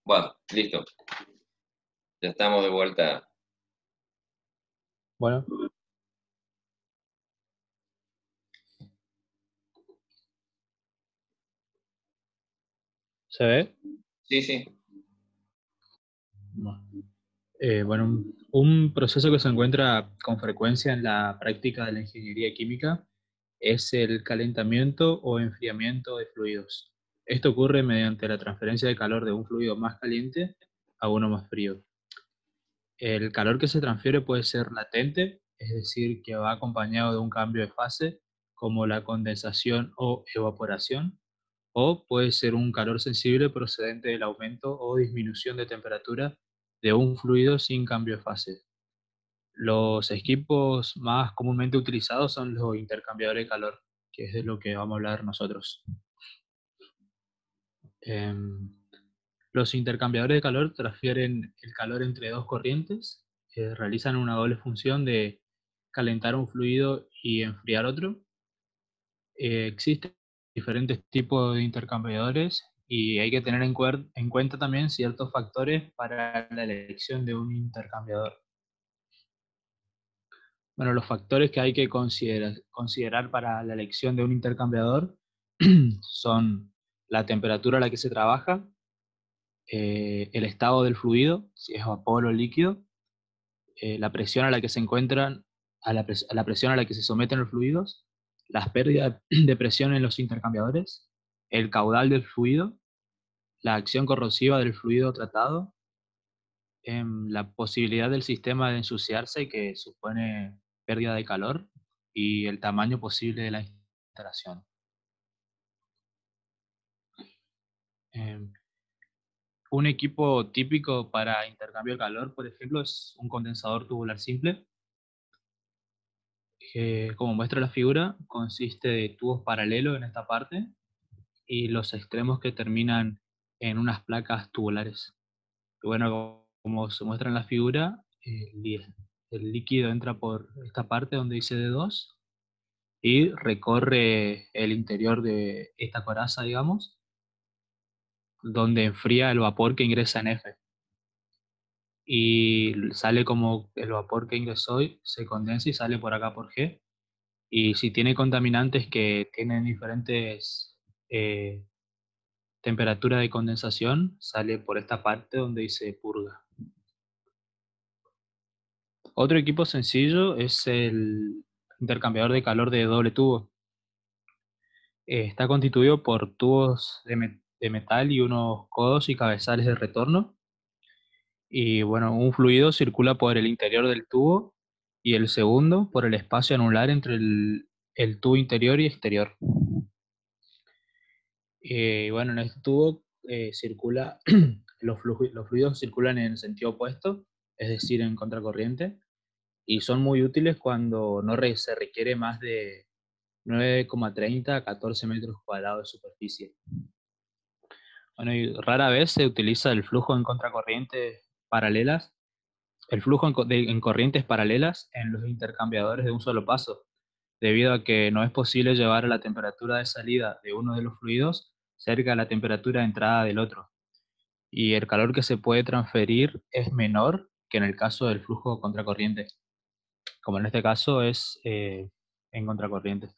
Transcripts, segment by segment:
Bueno, listo. Ya estamos de vuelta. Bueno, ¿se ve? Sí, sí. Bueno, bueno, un proceso que se encuentra con frecuencia en la práctica de la ingeniería química es el calentamiento o enfriamiento de fluidos. Esto ocurre mediante la transferencia de calor de un fluido más caliente a uno más frío. El calor que se transfiere puede ser latente, es decir, que va acompañado de un cambio de fase, como la condensación o evaporación, o puede ser un calor sensible procedente del aumento o disminución de temperatura de un fluido sin cambio de fase. Los equipos más comúnmente utilizados son los intercambiadores de calor, que es de lo que vamos a hablar nosotros. Em, los intercambiadores de calor transfieren el calor entre dos corrientes, realizan una doble función de calentar un fluido y enfriar otro. Existen diferentes tipos de intercambiadores y hay que tener en cuenta también ciertos factores para la elección de un intercambiador. Bueno, los factores que hay que considerar para la elección de un intercambiador son la temperatura a la que se trabaja, el estado del fluido, si es vapor o líquido, la presión a la que se encuentran, a la presión a la que se someten los fluidos, las pérdidas de presión en los intercambiadores, el caudal del fluido, la acción corrosiva del fluido tratado, la posibilidad del sistema de ensuciarse que supone pérdida de calor y el tamaño posible de la instalación. Em, un equipo típico para intercambio de calor, por ejemplo, es un condensador tubular simple. Como muestra la figura, consiste de tubos paralelos en esta parte y los extremos que terminan en unas placas tubulares. Y bueno, como se muestra en la figura, el líquido entra por esta parte donde dice D2 y recorre el interior de esta coraza, digamos, donde enfría el vapor que ingresa en F. Y sale como el vapor que ingresó y se condensa y sale por acá por G. Y si tiene contaminantes que tienen diferentes eh, temperaturas de condensación, sale por esta parte donde dice purga. Otro equipo sencillo es el intercambiador de calor de doble tubo. Está constituido por tubos de metal y unos codos y cabezales de retorno. Y bueno, un fluido circula por el interior del tubo y el segundo por el espacio anular entre el tubo interior y exterior. Bueno, en este tubo circula, los fluidos circulan en sentido opuesto, es decir, en contracorriente, y son muy útiles cuando no se requiere más de 9,30 a 14 metros cuadrados de superficie. Bueno, y rara vez se utiliza el flujo en contracorriente paralelas, el flujo en corrientes paralelas en los intercambiadores de un solo paso, debido a que no es posible llevar la temperatura de salida de uno de los fluidos cerca de la temperatura de entrada del otro, y el calor que se puede transferir es menor que en el caso del flujo contracorriente, como en este caso es en contracorriente.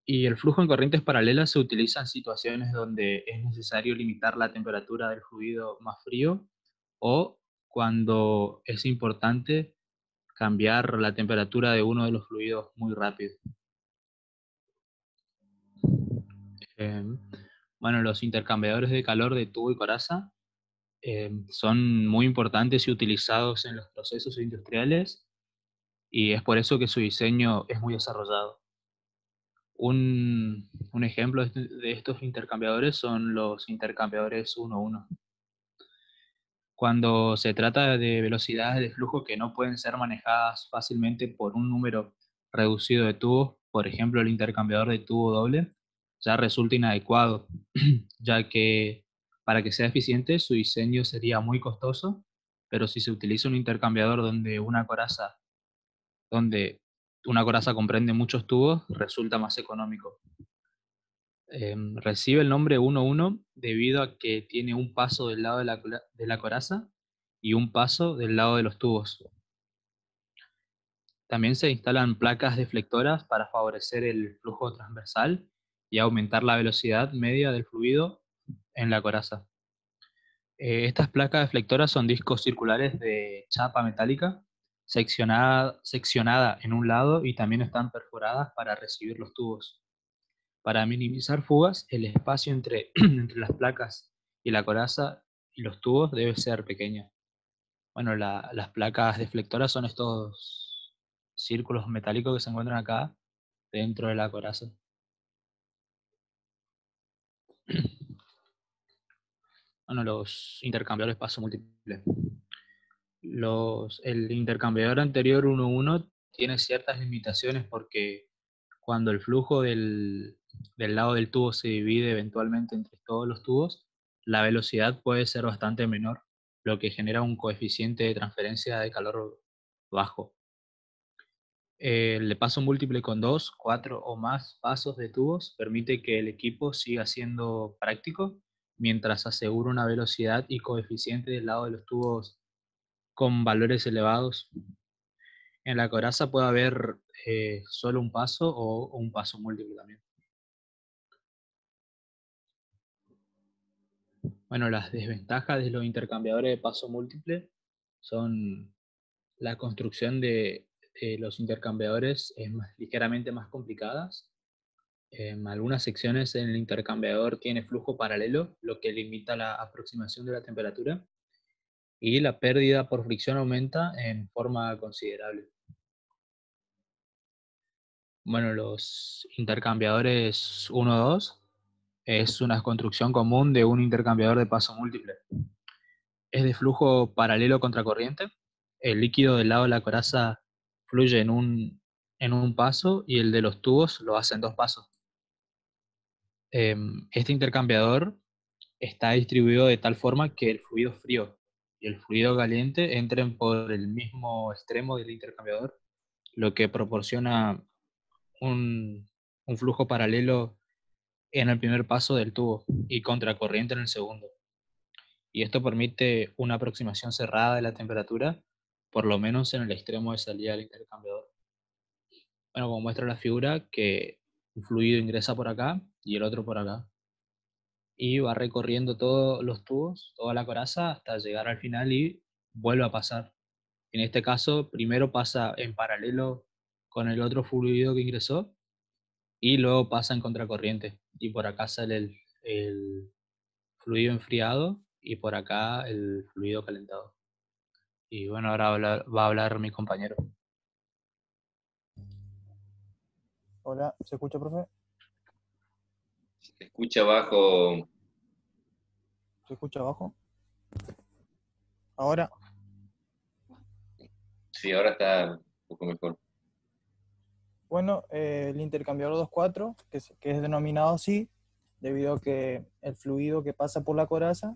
Y el flujo en corrientes paralelas se utiliza en situaciones donde es necesario limitar la temperatura del fluido más frío o cuando es importante cambiar la temperatura de uno de los fluidos muy rápido. Eh, bueno, los intercambiadores de calor de tubo y coraza son muy importantes y utilizados en los procesos industriales y es por eso que su diseño es muy desarrollado. Un ejemplo de estos intercambiadores son los intercambiadores 1-1. Cuando se trata de velocidades de flujo que no pueden ser manejadas fácilmente por un número reducido de tubos, por ejemplo el intercambiador de tubo doble, ya resulta inadecuado, ya que para que sea eficiente su diseño sería muy costoso, pero si se utiliza un intercambiador donde una coraza comprende muchos tubos, resulta más económico. Recibe el nombre 1-1 debido a que tiene un paso del lado de la coraza y un paso del lado de los tubos. También se instalan placas deflectoras para favorecer el flujo transversal y aumentar la velocidad media del fluido en la coraza. Estas placas deflectoras son discos circulares de chapa metálica, seccionada en un lado y también están perforadas para recibir los tubos. Para minimizar fugas, el espacio entre, entre las placas y la coraza y los tubos debe ser pequeño. Bueno, las placas deflectoras son estos círculos metálicos que se encuentran acá dentro de la coraza. Bueno, los intercambiadores paso múltiple. El intercambiador anterior 1-1 tiene ciertas limitaciones porque cuando el flujo del lado del tubo se divide eventualmente entre todos los tubos, la velocidad puede ser bastante menor, lo que genera un coeficiente de transferencia de calor bajo. El de paso múltiple con 2, 4 o más pasos de tubos permite que el equipo siga siendo práctico mientras asegura una velocidad y coeficiente del lado de los tubos con valores elevados. En la coraza puede haber solo un paso o un paso múltiple también. Bueno, las desventajas de los intercambiadores de paso múltiple son la construcción de los intercambiadores es ligeramente más complicadas. En algunas secciones en el intercambiador tiene flujo paralelo, lo que limita la aproximación de la temperatura, y la pérdida por fricción aumenta en forma considerable. Bueno, los intercambiadores 1-2 es una construcción común de un intercambiador de paso múltiple. Es de flujo paralelo contracorriente. El líquido del lado de la coraza fluye en un paso y el de los tubos lo hace en 2 pasos. Este intercambiador está distribuido de tal forma que el fluido frío y el fluido caliente entren por el mismo extremo del intercambiador, lo que proporciona un flujo paralelo en el primer paso del tubo y contracorriente en el segundo. Y esto permite una aproximación cerrada de la temperatura, por lo menos en el extremo de salida del intercambiador. Bueno, como muestra la figura, que un fluido ingresa por acá y el otro por acá. Y va recorriendo todos los tubos, toda la coraza, hasta llegar al final y vuelve a pasar. En este caso, primero pasa en paralelo con el otro fluido que ingresó y luego pasa en contracorriente. Y por acá sale el fluido enfriado y por acá el fluido calentado. Y bueno, ahora va a hablar mi compañero. Hola, ¿se escucha, profe? Se escucha bajo. ¿Se escucha abajo? Ahora, Sí, ahora está un poco mejor. bueno, el intercambiador 2.4, que es denominado así, debido a que el fluido que pasa por la coraza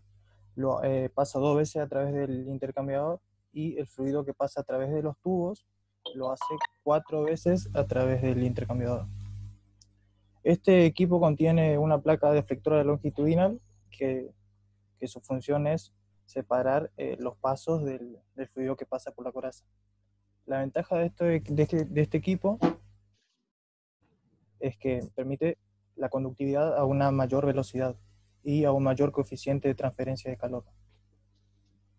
pasa 2 veces a través del intercambiador y el fluido que pasa a través de los tubos lo hace 4 veces a través del intercambiador. Este equipo contiene una placa deflectora longitudinal que su función es separar los pasos del fluido que pasa por la coraza. La ventaja de este equipo es que permite la conductividad a una mayor velocidad y a un mayor coeficiente de transferencia de calor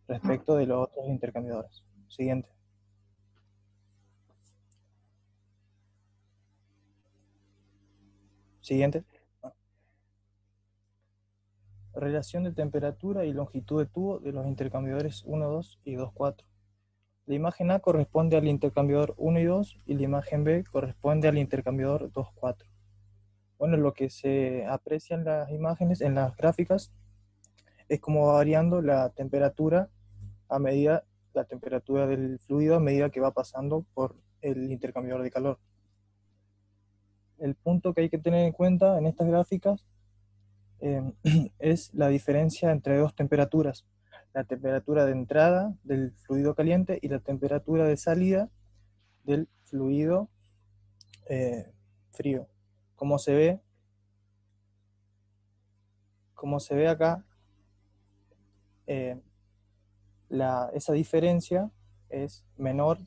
respecto de los otros intercambiadores. Siguiente. Siguiente. Relación de temperatura y longitud de tubo de los intercambiadores 1, 2 y 2, 4. La imagen A corresponde al intercambiador 1 y 2 y la imagen B corresponde al intercambiador 2, 4. Bueno, lo que se aprecia en las imágenes, en las gráficas, es cómo va variando la temperatura la temperatura del fluido a medida que va pasando por el intercambiador de calor. El punto que hay que tener en cuenta en estas gráficas es la diferencia entre 2 temperaturas. La temperatura de entrada del fluido caliente y la temperatura de salida del fluido frío. Como se ve, como se ve acá, esa diferencia es menor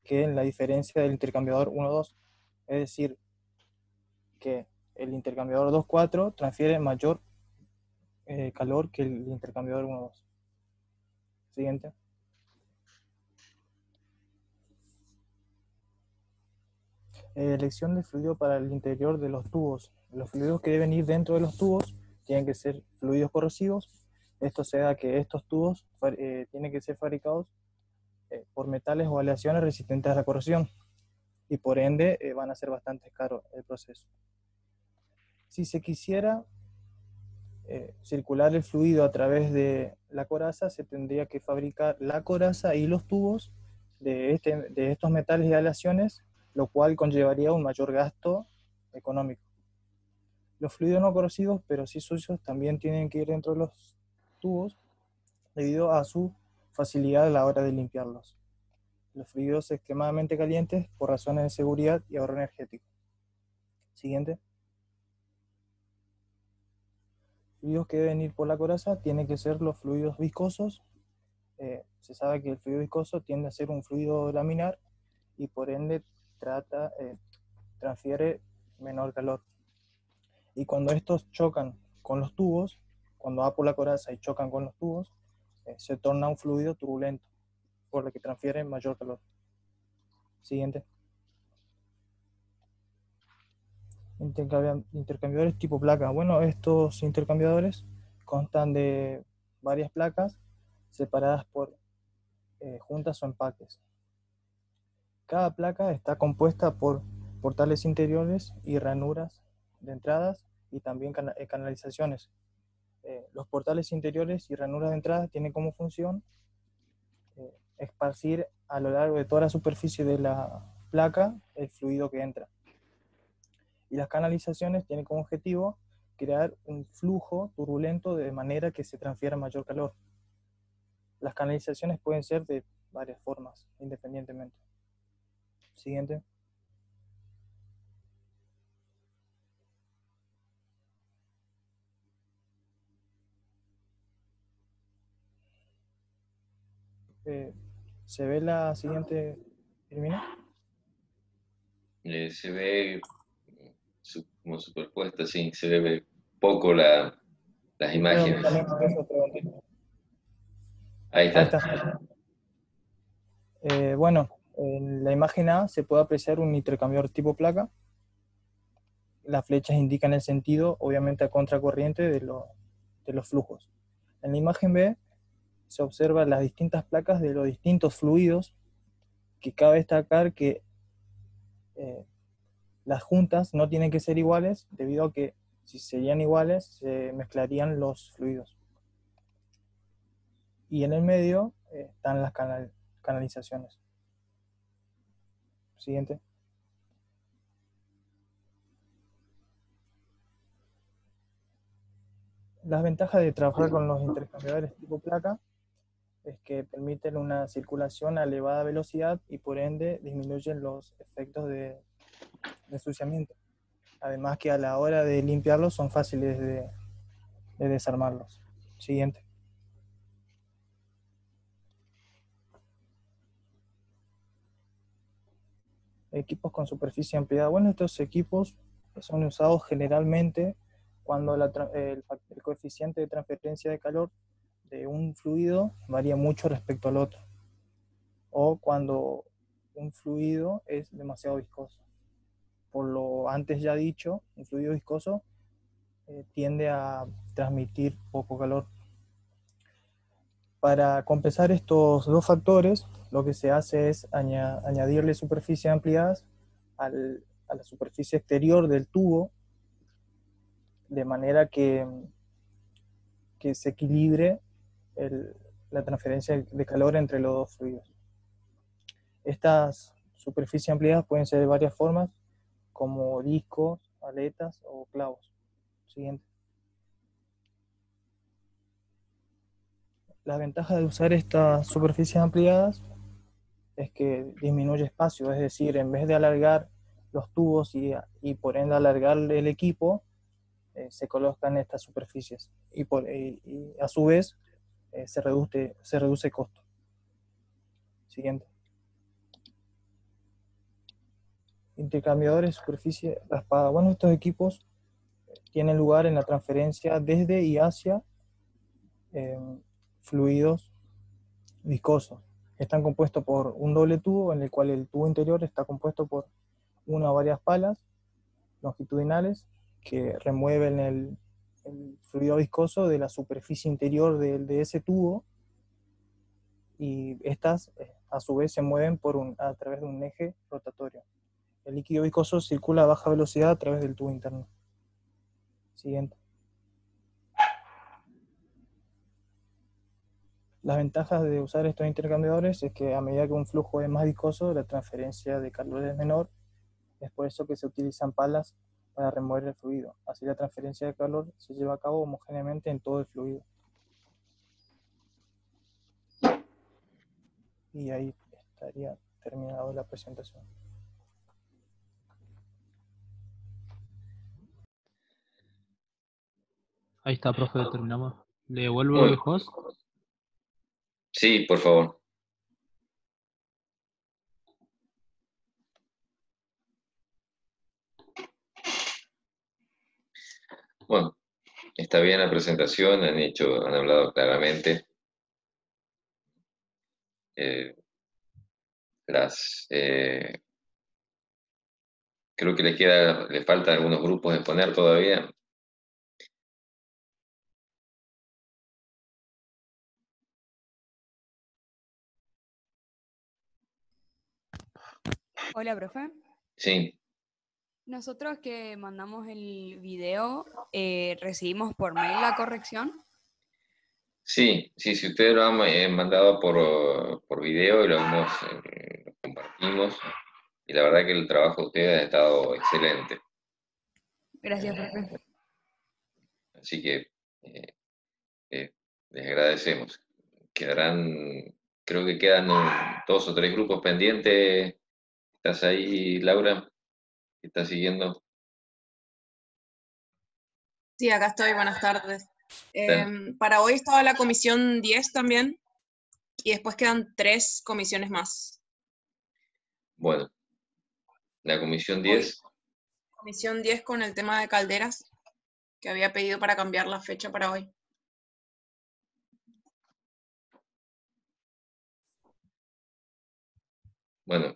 que la diferencia del intercambiador 1,2. Es decir, que el intercambiador 2,4 transfiere mayor calor que el intercambiador 1,2. Siguiente. Elección de fluido para el interior de los tubos. Los fluidos que deben ir dentro de los tubos tienen que ser fluidos corrosivos. Esto se da que estos tubos tienen que ser fabricados por metales o aleaciones resistentes a la corrosión, y por ende van a ser bastante caros el proceso. Si se quisiera circular el fluido a través de la coraza, se tendría que fabricar la coraza y los tubos de estos metales y aleaciones, lo cual conllevaría un mayor gasto económico. Los fluidos no corrosivos, pero sí sucios, también tienen que ir dentro de los tubos debido a su facilidad a la hora de limpiarlos. Los fluidos extremadamente calientes por razones de seguridad y ahorro energético. Siguiente. Fluidos que deben ir por la coraza tienen que ser los fluidos viscosos. Se sabe que el fluido viscoso tiende a ser un fluido laminar y por ende transfiere menor calor. Y cuando estos chocan con los tubos, cuando va por la coraza y chocan con los tubos, se torna un fluido turbulento, por lo que transfiere mayor calor. Siguiente. Intercambiadores tipo placa. Bueno, estos intercambiadores constan de varias placas separadas por juntas o empaques. Cada placa está compuesta por portales interiores y ranuras de entradas y también canalizaciones. Los portales interiores y ranuras de entrada tienen como función esparcir a lo largo de toda la superficie de la placa el fluido que entra. Y las canalizaciones tienen como objetivo crear un flujo turbulento de manera que se transfiera mayor calor. Las canalizaciones pueden ser de varias formas, independientemente. Siguiente. ¿Se ve la siguiente, Irmina? Se ve como superpuesta, sí, se ve poco las imágenes. Ahí Ahí está. está. Bueno, en la imagen A se puede apreciar un intercambiador tipo placa. Las flechas indican el sentido, obviamente a contracorriente de los flujos. En la imagen B se observan las distintas placas de los distintos fluidos, que cabe destacar que las juntas no tienen que ser iguales, debido a que si serían iguales se mezclarían los fluidos. Y en el medio están las canalizaciones. Siguiente. Las ventajas de trabajar con los intercambiadores tipo placa es que permiten una circulación a elevada velocidad y por ende disminuyen los efectos de ensuciamiento. Además que a la hora de limpiarlos son fáciles de desarmarlos. Siguiente. Equipos con superficie ampliada. Bueno, estos equipos son usados generalmente cuando el coeficiente de transferencia de calor de un fluido varía mucho respecto al otro, o cuando un fluido es demasiado viscoso. Por lo antes ya dicho, un fluido viscoso tiende a transmitir poco calor. Para compensar estos dos factores, lo que se hace es añadirle superficies ampliadas a la superficie exterior del tubo, de manera que se equilibre la transferencia de calor entre los dos fluidos. Estas superficies ampliadas pueden ser de varias formas, como discos, aletas o clavos. Siguiente. La ventaja de usar estas superficies ampliadas es que disminuye espacio, es decir, en vez de alargar los tubos y por ende alargar el equipo, se colocan estas superficies y a su vez se reduce el costo. Siguiente. Intercambiadores de superficie raspada. Bueno, estos equipos tienen lugar en la transferencia desde y hacia fluidos viscosos. Están compuestos por un doble tubo, en el cual el tubo interior está compuesto por una o varias palas longitudinales que remueven el fluido viscoso de la superficie interior de ese tubo, y estas a su vez se mueven a través de un eje rotatorio. El líquido viscoso circula a baja velocidad a través del tubo interno. Siguiente. Las ventajas de usar estos intercambiadores es que a medida que un flujo es más viscoso, la transferencia de calor es menor. Es por eso que se utilizan palas para remover el fluido. Así la transferencia de calor se lleva a cabo homogéneamente en todo el fluido. Y ahí estaría terminada la presentación. Ahí está, profe, terminamos. ¿Le devuelvo Muy el bien. host? Sí, por favor. Bueno, está bien la presentación, han hablado claramente. Creo que le faltan algunos grupos de poner todavía. Hola, profe. Sí, Nosotros que mandamos el video, ¿recibimos por mail la corrección? sí, si ustedes lo han mandado por video y lo compartimos, y la verdad que el trabajo de ustedes ha estado excelente. Gracias, profe. Así que les agradecemos. Creo que quedan 2 o 3 grupos pendientes. ¿Estás ahí, Laura? ¿Estás siguiendo? Sí, acá estoy, buenas tardes. Bien. Para hoy estaba la comisión 10 también, y después quedan 3 comisiones más. Bueno, la comisión Hoy, 10. comisión 10 con el tema de calderas, que había pedido para cambiar la fecha para hoy. Bueno.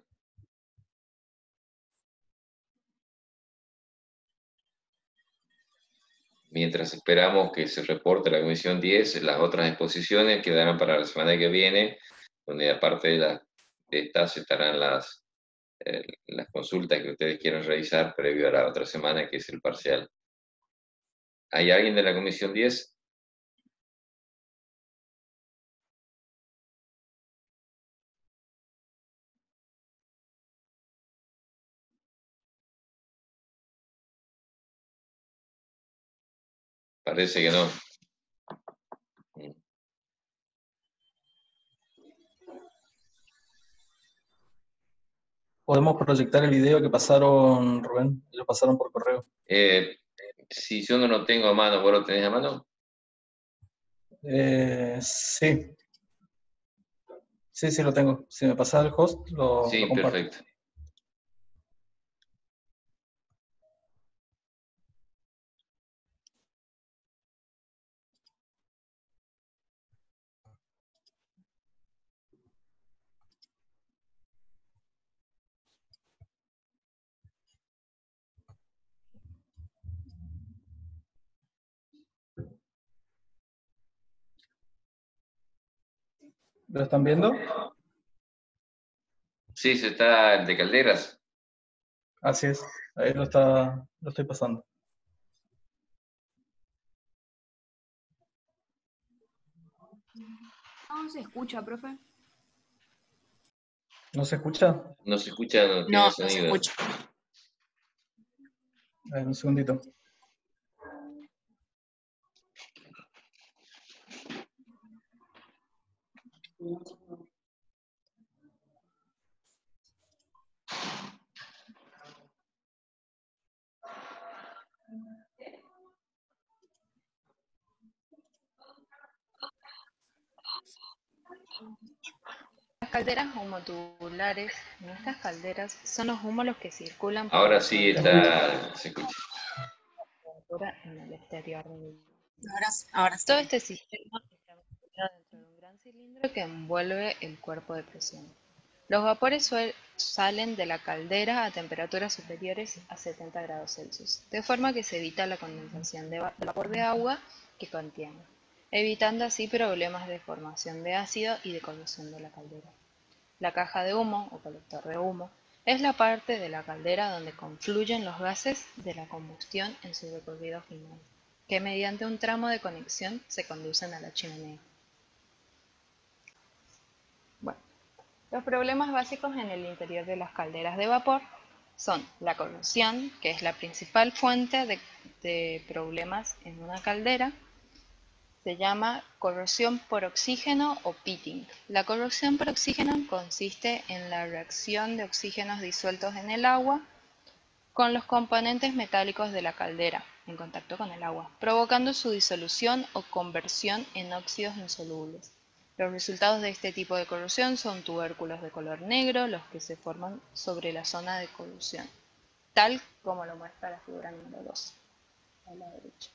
Mientras esperamos que se reporte la comisión 10, las otras exposiciones quedarán para la semana que viene, donde aparte de estas estarán las consultas que ustedes quieran realizar previo a la otra semana, que es el parcial. ¿Hay alguien de la comisión 10? Parece que no. Podemos proyectar el video que pasaron, Rubén, y lo pasaron por correo. Si yo no lo tengo a mano, ¿vos lo tenés a mano? Sí. Sí, lo tengo. Si me pasas el host, lo Sí, comparto. perfecto. ¿Lo están viendo? Sí, se está el de Calderas. Así es. Ahí lo estoy pasando. No se escucha, profe. ¿No se escucha? No se escucha, no tiene No, no se sonido. escucha. A ver, un segundito. calderas humotubulares, en estas calderas, son los humos los que circulan por Ahora la sí se escucha. temperatura en el exterior del vidrio. Ahora sí. Todo este sistema está metido dentro de un gran cilindro que envuelve el cuerpo de presión. Los vapores salen de la caldera a temperaturas superiores a 70 grados Celsius, de forma que se evita la condensación del vapor de agua que contiene, evitando así problemas de formación de ácido y de corrosión de la caldera. La caja de humo o colector de humo es la parte de la caldera donde confluyen los gases de la combustión en su recorrido final, que mediante un tramo de conexión se conducen a la chimenea. Bueno, los problemas básicos en el interior de las calderas de vapor son la corrosión, que es la principal fuente de problemas en una caldera. Se llama corrosión por oxígeno o pitting. La corrosión por oxígeno consiste en la reacción de oxígenos disueltos en el agua con los componentes metálicos de la caldera en contacto con el agua, provocando su disolución o conversión en óxidos insolubles. Los resultados de este tipo de corrosión son tubérculos de color negro, los que se forman sobre la zona de corrosión, tal como lo muestra la figura número 2, a la derecha.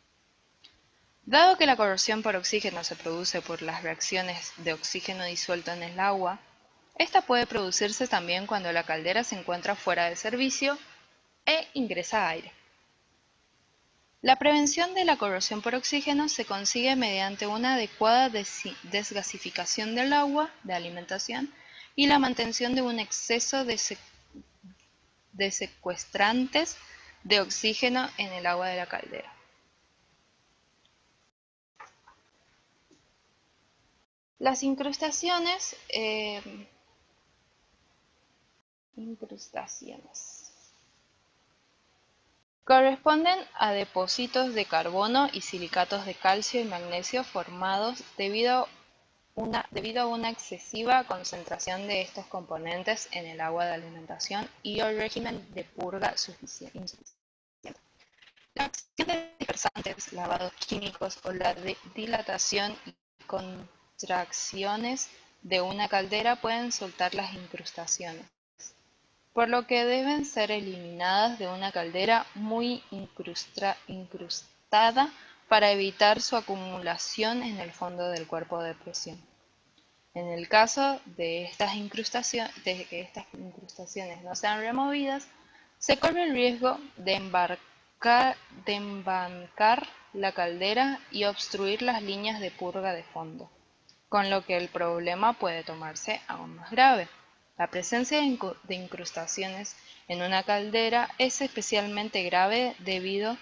Dado que la corrosión por oxígeno se produce por las reacciones de oxígeno disuelto en el agua, esta puede producirse también cuando la caldera se encuentra fuera de servicio e ingresa aire. La prevención de la corrosión por oxígeno se consigue mediante una adecuada desgasificación del agua de alimentación y la mantención de un exceso de secuestrantes de oxígeno en el agua de la caldera. Las incrustaciones corresponden a depósitos de carbono y silicatos de calcio y magnesio formados debido a una excesiva concentración de estos componentes en el agua de alimentación y el régimen de purga insuficiente. La acción de dispersantes, lavados químicos o la dilatación y contracciones de una caldera pueden soltar las incrustaciones, por lo que deben ser eliminadas de una caldera muy incrustada para evitar su acumulación en el fondo del cuerpo de presión. En el caso de que estas incrustaciones no sean removidas, se corre el riesgo de embancar la caldera y obstruir las líneas de purga de fondo, con lo que el problema puede tomarse aún más grave. La presencia de incrustaciones en una caldera es especialmente grave debido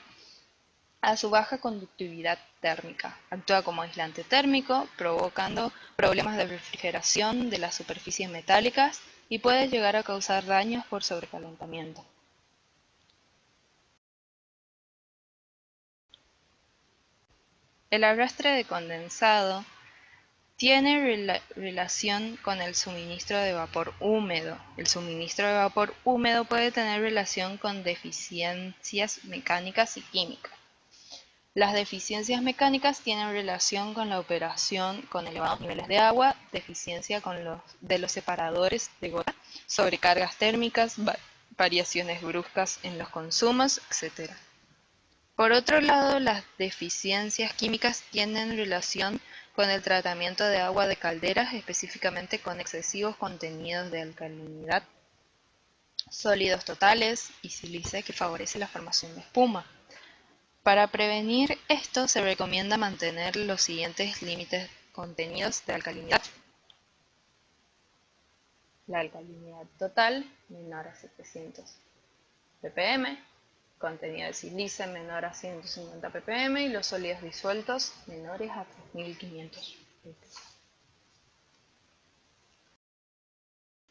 a su baja conductividad térmica. Actúa como aislante térmico, provocando problemas de refrigeración de las superficies metálicas y puede llegar a causar daños por sobrecalentamiento. El arrastre de condensado tiene relación con el suministro de vapor húmedo. El suministro de vapor húmedo puede tener relación con deficiencias mecánicas y químicas. Las deficiencias mecánicas tienen relación con la operación con elevados niveles de agua, deficiencia de los separadores de gota, sobrecargas térmicas, variaciones bruscas en los consumos, etc. Por otro lado, las deficiencias químicas tienen relación con el tratamiento de agua de calderas, específicamente con excesivos contenidos de alcalinidad, sólidos totales y sílice que favorece la formación de espuma. Para prevenir esto se recomienda mantener los siguientes límites contenidos de alcalinidad. La alcalinidad total menor a 700 ppm, contenido de sílice menor a 150 ppm y los sólidos disueltos menores a 3500 ppm.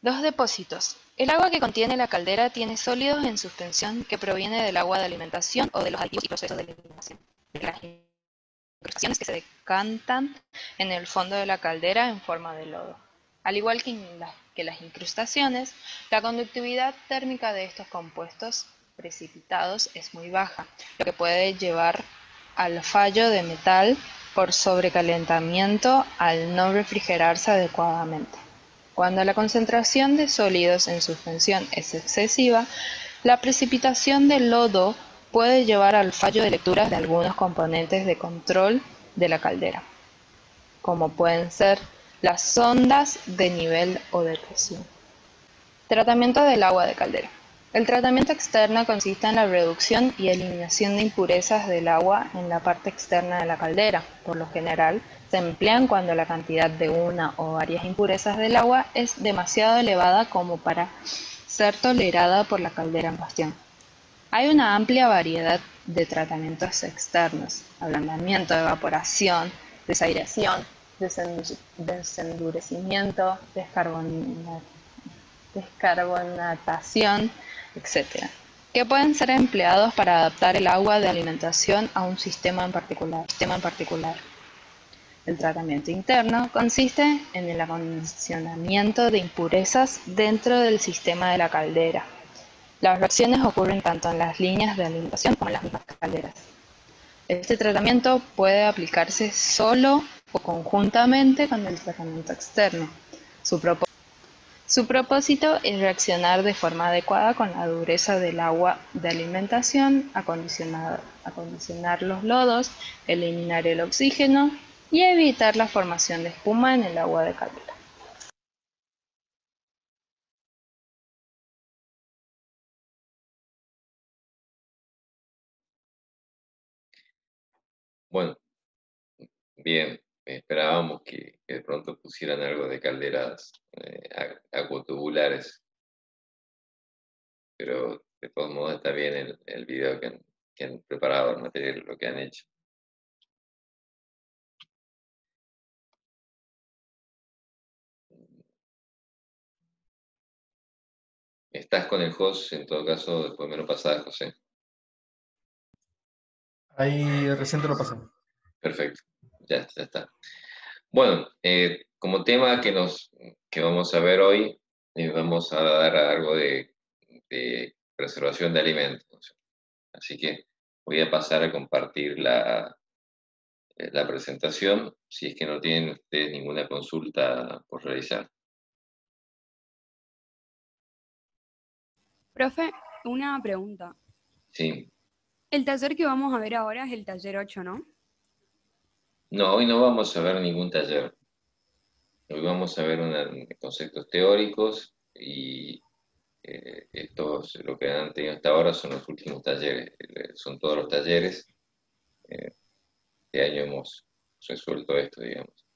Los depósitos. El agua que contiene la caldera tiene sólidos en suspensión que proviene del agua de alimentación o de los aditivos y procesos de eliminación. Las incrustaciones que se decantan en el fondo de la caldera en forma de lodo. Al igual que las incrustaciones, la conductividad térmica de estos compuestos precipitados es muy baja, lo que puede llevar al fallo de metal por sobrecalentamiento al no refrigerarse adecuadamente. Cuando la concentración de sólidos en suspensión es excesiva, la precipitación del lodo puede llevar al fallo de lecturas de algunos componentes de control de la caldera, como pueden ser las sondas de nivel o de presión. Tratamiento del agua de caldera. El tratamiento externo consiste en la reducción y eliminación de impurezas del agua en la parte externa de la caldera. Por lo general, se emplean cuando la cantidad de una o varias impurezas del agua es demasiado elevada como para ser tolerada por la caldera en cuestión. Hay una amplia variedad de tratamientos externos: ablandamiento, evaporación, desaireación, desendurecimiento, descarbonatación, etc., que pueden ser empleados para adaptar el agua de alimentación a un sistema en particular. El tratamiento interno consiste en el acondicionamiento de impurezas dentro del sistema de la caldera. Las reacciones ocurren tanto en las líneas de alimentación como en las mismas calderas. Este tratamiento puede aplicarse solo o conjuntamente con el tratamiento externo. Su propósito es reaccionar de forma adecuada con la dureza del agua de alimentación, acondicionar los lodos, eliminar el oxígeno y evitar la formación de espuma en el agua de caldera. Bueno, bien, esperábamos que de pronto pusieran algo de calderas acuatubulares, pero de todos modos está bien el video que han preparado, el material, lo que han hecho. Estás con el host, en todo caso, después me lo pasás, José. Ahí recién te lo pasé. Perfecto, ya está. Bueno, como tema que vamos a ver hoy, vamos a dar algo de preservación de alimentos. Así que voy a pasar a compartir la presentación, si es que no tienen ustedes ninguna consulta por realizar. Profe, una pregunta. Sí. El taller que vamos a ver ahora es el taller 8, ¿no? No, hoy no vamos a ver ningún taller. Hoy vamos a ver conceptos teóricos y lo que han tenido hasta ahora son los últimos talleres, son todos los talleres. Este año hemos resuelto esto, digamos.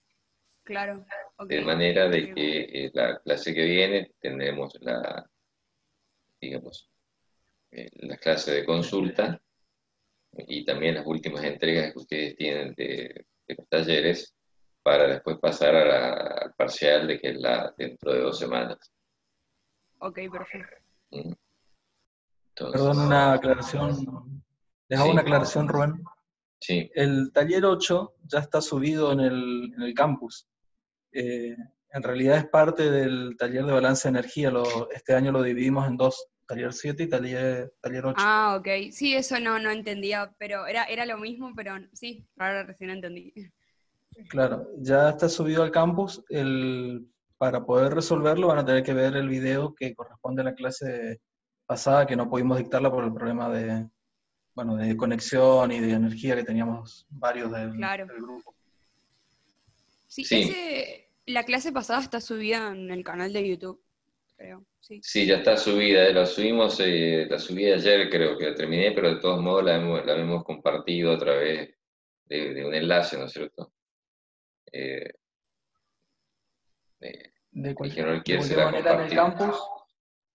Claro. Okay. De manera de que la clase que viene tendremos digamos, la clase de consulta y también las últimas entregas que ustedes tienen de los talleres para después pasar al parcial de que es dentro de 2 semanas. Ok, perfecto. Entonces, Perdón, una aclaración. Les hago sí, una aclaración, Rubén. sí, El taller 8 ya está subido en el campus. En realidad es parte del taller de balance de energía. Este año lo dividimos en dos, taller 7 y taller 8. Ah, ok. Sí, eso no entendía, pero era lo mismo, pero sí, ahora recién entendí. Claro, ya está subido al campus. Para poder resolverlo van a tener que ver el video que corresponde a la clase pasada, que no pudimos dictarla por el problema de conexión y de energía que teníamos varios Claro. del grupo. Sí, sí, la clase pasada está subida en el canal de YouTube, creo. Sí. sí, ya está subida, la subí ayer, creo que la terminé, pero de todos modos la hemos compartido a través de un enlace, ¿no es cierto? De Y que cualquier, no de quiere se cualquier la manera, compartir.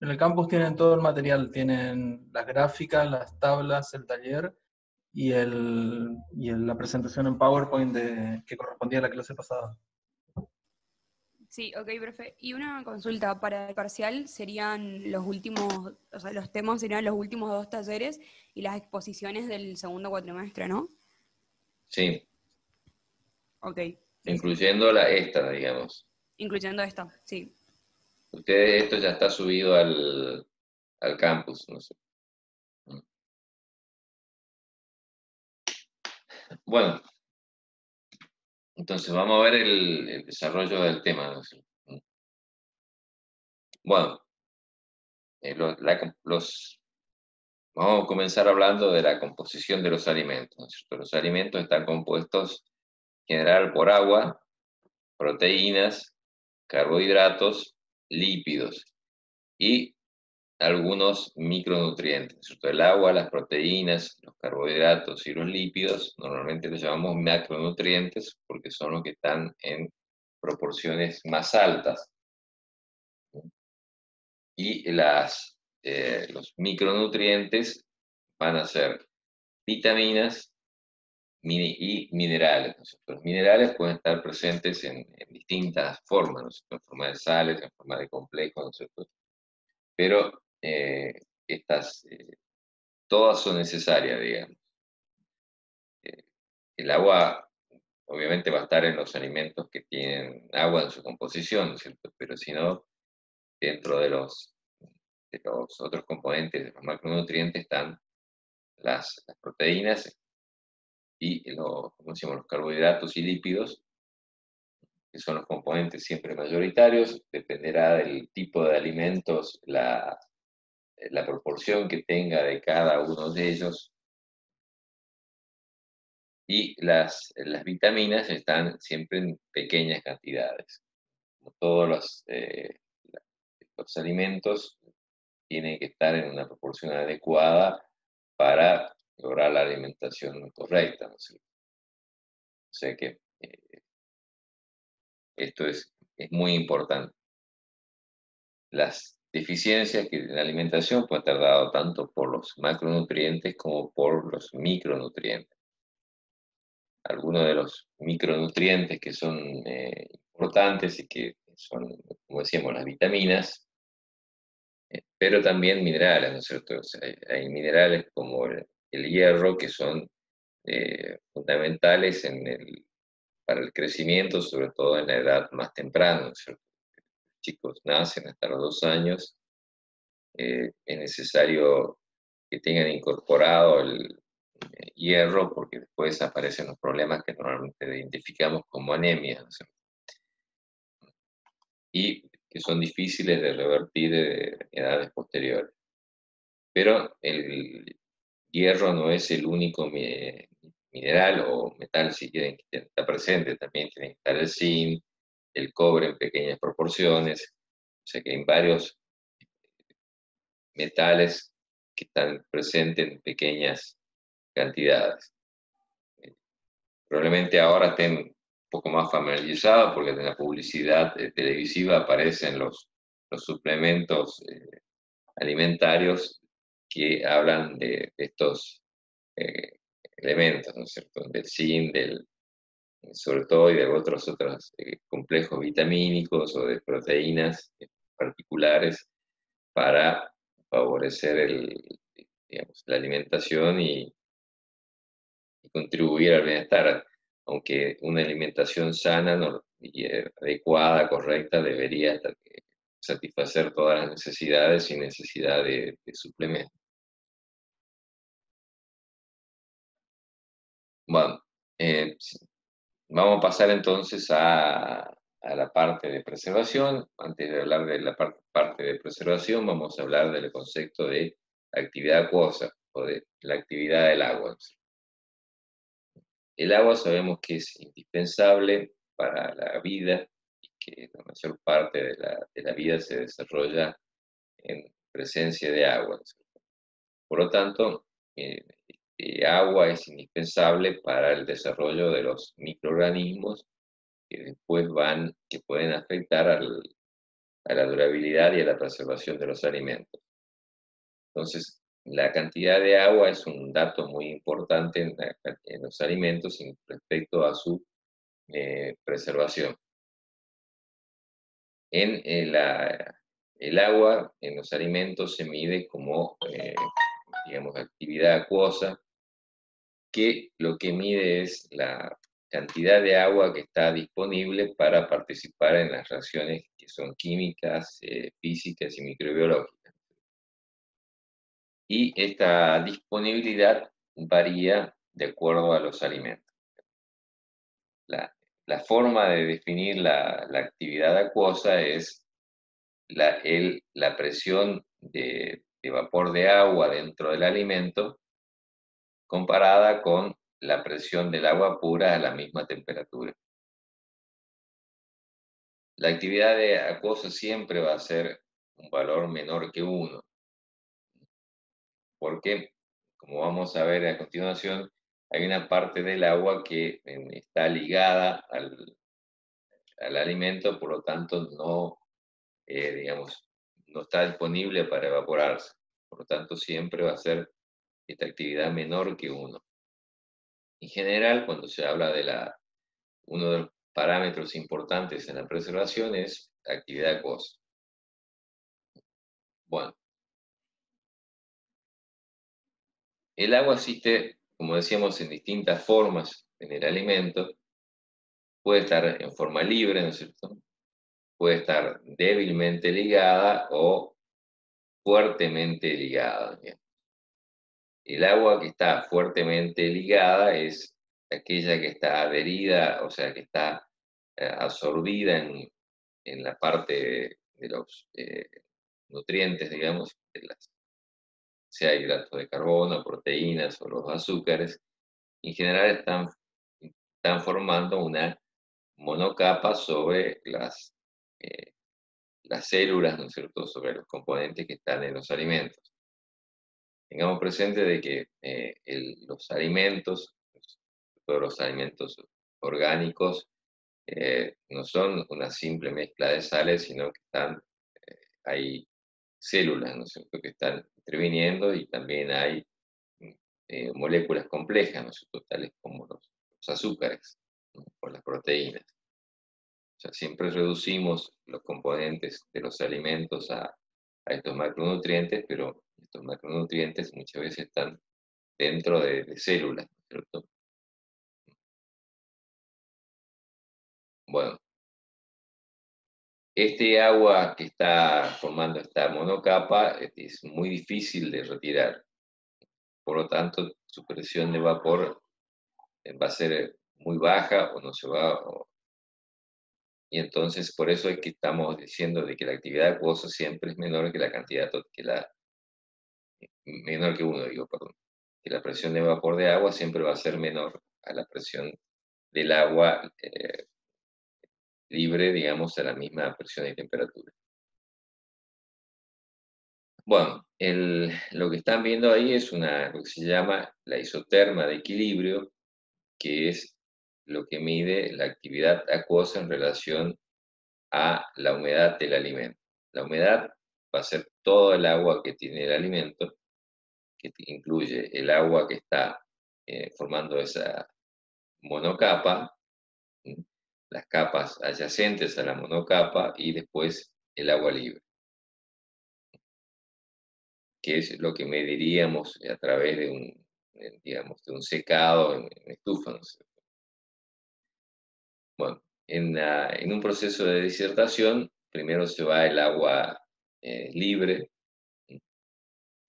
en el campus tienen todo el material, tienen las gráficas, las tablas, el taller y la presentación en PowerPoint que correspondía a la clase pasada. Sí, ok, perfecto. Y una consulta, para el parcial serían los últimos, o sea, los temas serían los últimos 2 talleres y las exposiciones del segundo cuatrimestre, ¿no? Sí, Ok. Sí, incluyendo esta, digamos. incluyendo esta, sí. Ustedes, esto ya está subido al campus, no sé. Bueno, entonces vamos a ver el desarrollo del tema, ¿no? Bueno, vamos a comenzar hablando de la composición de los alimentos, ¿no es cierto? Los alimentos están compuestos en general por agua, proteínas, carbohidratos, lípidos y algunos micronutrientes, ¿no es cierto? El agua, las proteínas, los carbohidratos y los lípidos normalmente los llamamos macronutrientes porque son los que están en proporciones más altas. Y los micronutrientes van a ser vitaminas y minerales, ¿no es cierto? Los minerales pueden estar presentes en distintas formas, ¿no es cierto? En forma de sales, en forma de complejos, ¿no es cierto? Pero todas son necesarias, digamos. El agua obviamente va a estar en los alimentos que tienen agua en su composición, ¿no es cierto? Pero si no, dentro de los otros componentes de los macronutrientes están las proteínas y como decimos, los carbohidratos y lípidos, que son los componentes siempre mayoritarios. Dependerá del tipo de alimentos, la proporción que tenga de cada uno de ellos. Y las vitaminas están siempre en pequeñas cantidades. Como todos los alimentos tienen que estar en una proporción adecuada para lograr la alimentación correcta, ¿no es cierto? O sea que esto es muy importante. Las deficiencias que en la alimentación pueden estar dadas tanto por los macronutrientes como por los micronutrientes. Algunos de los micronutrientes que son importantes y que son, como decíamos, las vitaminas, pero también minerales, ¿no es cierto? O sea, hay minerales como el hierro que son fundamentales para el crecimiento, sobre todo en la edad más temprana, ¿no es cierto? Los chicos nacen hasta los 2 años, es necesario que tengan incorporado el hierro porque después aparecen los problemas que normalmente identificamos como anemia, ¿no es cierto? Y que son difíciles de revertir en edades posteriores. Pero el hierro no es el único mineral o metal, si quieren, que está presente. También tiene que estar el zinc, el cobre en pequeñas proporciones. O sea que hay varios metales que están presentes en pequeñas cantidades. Probablemente ahora estén un poco más familiarizados porque en la publicidad televisiva aparecen los suplementos alimentarios que hablan de estos eh, elementos, ¿no es cierto? Del zinc, sobre todo, y de otros complejos vitamínicos o de proteínas particulares para favorecer digamos, la alimentación y contribuir al bienestar. Aunque una alimentación sana y adecuada, correcta, debería satisfacer todas las necesidades sin necesidad de suplementos. Bueno, vamos a pasar entonces a la parte de preservación. Antes de hablar de la parte de preservación, vamos a hablar del concepto de actividad acuosa o de la actividad del agua. El agua sabemos que es indispensable para la vida y que la mayor parte de la vida se desarrolla en presencia de agua. Por lo tanto, el agua es indispensable para el desarrollo de los microorganismos que después que pueden afectar a la durabilidad y a la preservación de los alimentos. Entonces, la cantidad de agua es un dato muy importante en los alimentos respecto a su preservación. El agua en los alimentos se mide como, digamos, actividad acuosa, que lo que mide es la cantidad de agua que está disponible para participar en las reacciones que son químicas, físicas y microbiológicas. Y esta disponibilidad varía de acuerdo a los alimentos. La forma de definir la actividad acuosa es la presión de vapor de agua dentro del alimento comparada con la presión del agua pura a la misma temperatura. La actividad de acuosa siempre va a ser un valor menor que 1, porque, como vamos a ver a continuación, hay una parte del agua que está ligada al alimento, por lo tanto no, digamos, no está disponible para evaporarse. Por lo tanto, siempre va a ser esta actividad menor que 1. En general, cuando se habla de uno de los parámetros importantes en la preservación es la actividad acuosa. Bueno, el agua existe, como decíamos, en distintas formas en el alimento. Puede estar en forma libre, ¿no es cierto? Puede estar débilmente ligada o fuertemente ligada. ¿Bien? El agua que está fuertemente ligada es aquella que está adherida, o sea, que está absorbida en la parte de los nutrientes, digamos, sea hidratos de carbono, proteínas o los azúcares. En general están formando una monocapa sobre eh, las células, ¿no es cierto?, sobre los componentes que están en los alimentos. Tengamos presente de que los alimentos, todos los alimentos orgánicos, no son una simple mezcla de sales, sino que hay células, ¿no es cierto?, que están interviniendo y también hay moléculas complejas, ¿no es cierto?, tales como los azúcares, ¿no?, o las proteínas. O sea, siempre reducimos los componentes de los alimentos a estos macronutrientes, pero estos macronutrientes muchas veces están dentro de células, ¿no es cierto? Bueno, este agua que está formando esta monocapa es muy difícil de retirar. Por lo tanto, su presión de vapor va a ser muy baja o no se va. Y entonces, por eso es que estamos diciendo de que la actividad acuosa siempre es menor que la cantidad, menor que 1, digo, perdón. Que la presión de vapor de agua siempre va a ser menor a la presión del agua libre, digamos, a la misma presión y temperatura. Bueno, lo que están viendo ahí es lo que se llama la isoterma de equilibrio, que es lo que mide la actividad acuosa en relación a la humedad del alimento. La humedad va a ser todo el agua que tiene el alimento, que incluye el agua que está formando esa monocapa, las capas adyacentes a la monocapa y después el agua libre, que es lo que mediríamos a través digamos, de un secado en estufa, ¿no es cierto? Bueno, en un proceso de deshidratación, primero se va el agua libre,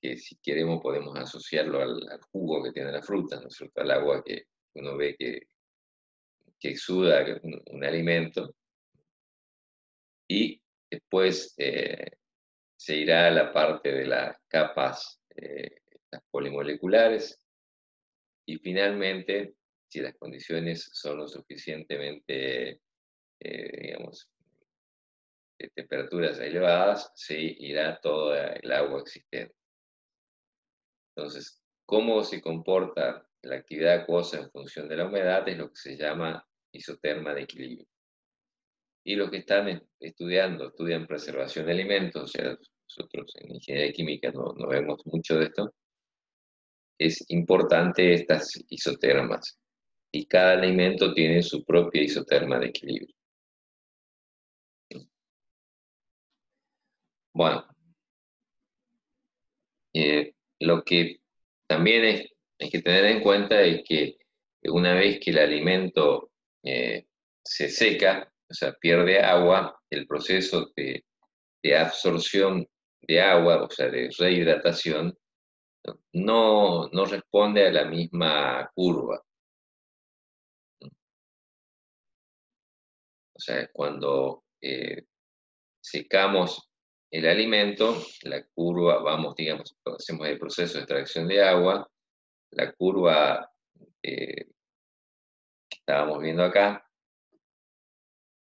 que si queremos podemos asociarlo al jugo que tiene la fruta, ¿no es cierto?, al agua que uno ve que exuda un alimento, y después se irá a la parte de las capas estas polimoleculares, y finalmente, si las condiciones son lo suficientemente, digamos, de temperaturas elevadas, se irá todo el agua existente. Entonces, cómo se comporta la actividad acuosa en función de la humedad es lo que se llama isoterma de equilibrio. Y los que están estudian preservación de alimentos, o sea, nosotros en ingeniería química no vemos mucho de esto, es importante estas isotermas. Y cada alimento tiene su propia isoterma de equilibrio. Bueno, lo que también hay que tener en cuenta es que una vez que el alimento se seca, o sea, pierde agua, el proceso de absorción de agua, o sea, de rehidratación, no responde a la misma curva. O sea, cuando secamos el alimento, la curva, vamos, digamos, hacemos el proceso de extracción de agua, la curva que estábamos viendo acá,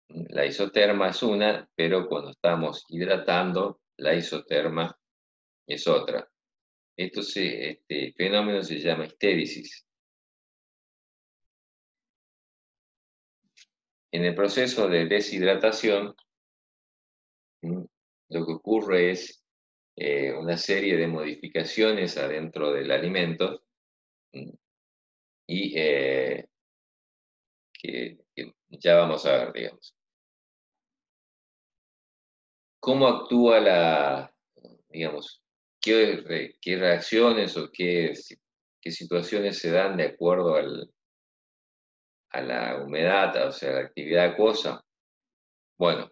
la isoterma es una, pero cuando estamos hidratando, la isoterma es otra. Este fenómeno se llama histéresis. En el proceso de deshidratación, lo que ocurre es una serie de modificaciones adentro del alimento y que ya vamos a ver, digamos. ¿Cómo actúa digamos, qué reacciones o qué situaciones se dan de acuerdo a la humedad, o sea, a la actividad acuosa? Bueno,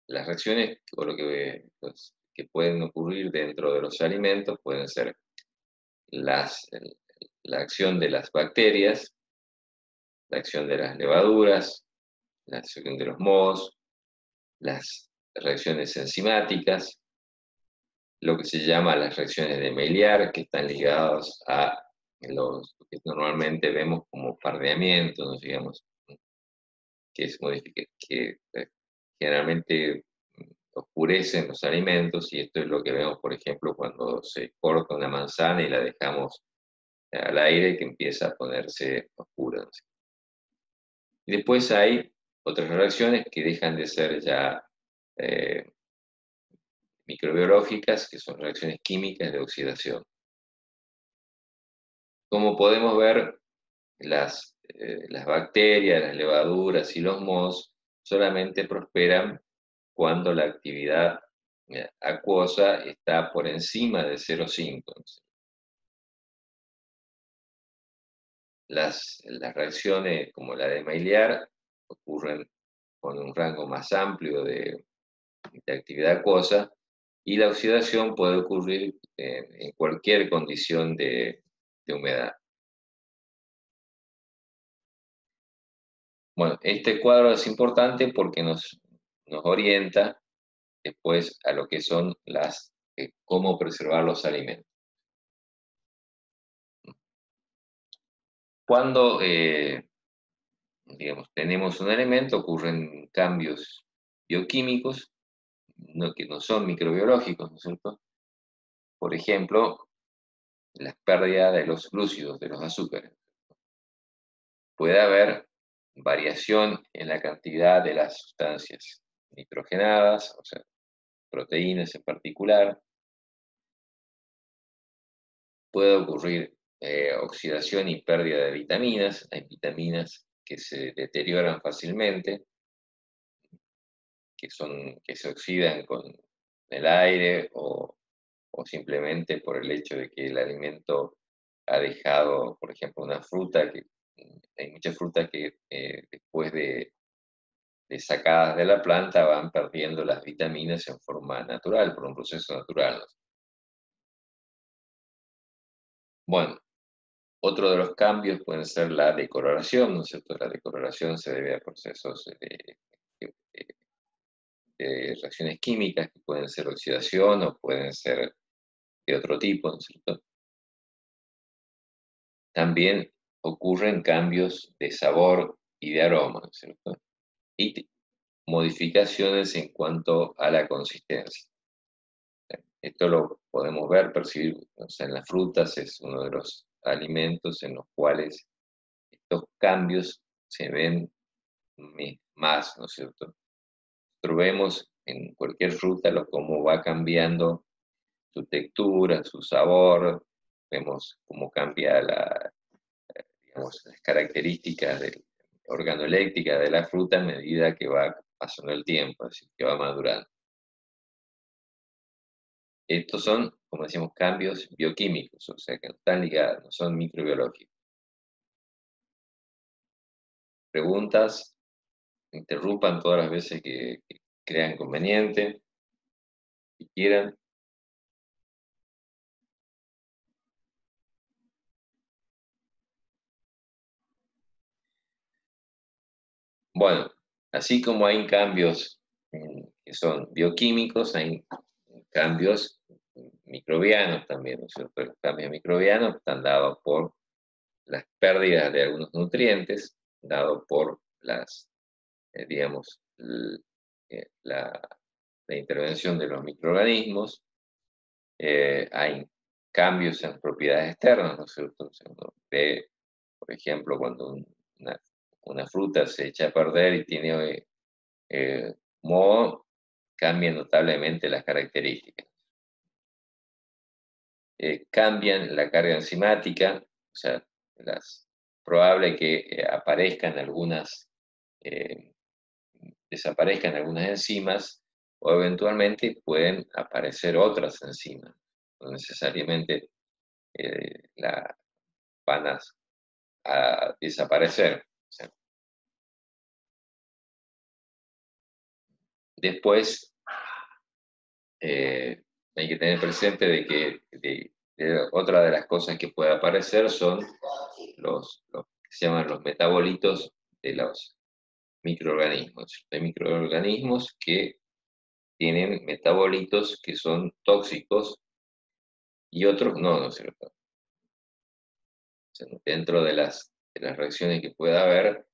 las reacciones o que pueden ocurrir dentro de los alimentos pueden ser la acción de las bacterias, la acción de las levaduras, la acción de los mohos, las reacciones enzimáticas, lo que se llama las reacciones de Maillard, que están ligadas a los que normalmente vemos como pardeamientos, digamos, que generalmente oscurecen los alimentos, y esto es lo que vemos, por ejemplo, cuando se corta una manzana y la dejamos al aire, que empieza a ponerse oscura, ¿no? Y después hay otras reacciones que dejan de ser ya microbiológicas, que son reacciones químicas de oxidación. Como podemos ver, las bacterias, las levaduras y los mohos solamente prosperan cuando la actividad acuosa está por encima de 0,5. Las reacciones como la de Maillard ocurren con un rango más amplio de actividad acuosa, y la oxidación puede ocurrir en cualquier condición de humedad. Bueno, este cuadro es importante porque nos orienta después a lo que son cómo preservar los alimentos. Cuando digamos, tenemos un alimento, ocurren cambios bioquímicos que no son microbiológicos, ¿no es cierto? Por ejemplo, la pérdida de los glúcidos, de los azúcares. Puede haber variación en la cantidad de las sustancias nitrogenadas, o sea, proteínas en particular. Puede ocurrir oxidación y pérdida de vitaminas. Hay vitaminas que se deterioran fácilmente, que se oxidan con el aire o simplemente por el hecho de que el alimento ha dejado, por ejemplo, una fruta, que hay muchas frutas que después de sacadas de la planta van perdiendo las vitaminas en forma natural, por un proceso natural. Bueno, otro de los cambios puede ser la decoloración, ¿no es cierto? La decoloración se debe a procesos de reacciones químicas, que pueden ser oxidación o pueden ser de otro tipo, ¿no es cierto? También ocurren cambios de sabor y de aroma, ¿no es cierto? Y modificaciones en cuanto a la consistencia. Esto lo podemos ver, percibir, o sea, en las frutas es uno de los alimentos en los cuales estos cambios se ven más, ¿no es cierto? Nosotros vemos en cualquier fruta cómo va cambiando su textura, su sabor, vemos cómo cambia digamos, las características organoléctricas de la fruta a medida que va pasando el tiempo, es decir, que va madurando. Estos son, como decimos, cambios bioquímicos, o sea, que no están ligados, no son microbiológicos. Preguntas, interrumpan todas las veces que crean conveniente, si quieran. Bueno, así como hay cambios que son bioquímicos, hay cambios microbianos también, ¿no es cierto? Los cambios microbianos están dados por las pérdidas de algunos nutrientes, dados por las, digamos, la intervención de los microorganismos. Hay cambios en propiedades externas, ¿no es cierto? O sea, uno ve, por ejemplo, cuando una fruta se echa a perder y tiene moho, cambian notablemente las características. Cambian la carga enzimática, o sea, es probable que desaparezcan algunas enzimas o eventualmente pueden aparecer otras enzimas. No necesariamente van a desaparecer. O sea, después, hay que tener presente de que otra de las cosas que puede aparecer son los que se llaman los metabolitos de los microorganismos. Hay microorganismos que tienen metabolitos que son tóxicos y otros no, ¿no es cierto? O sea, dentro de las reacciones que pueda haber,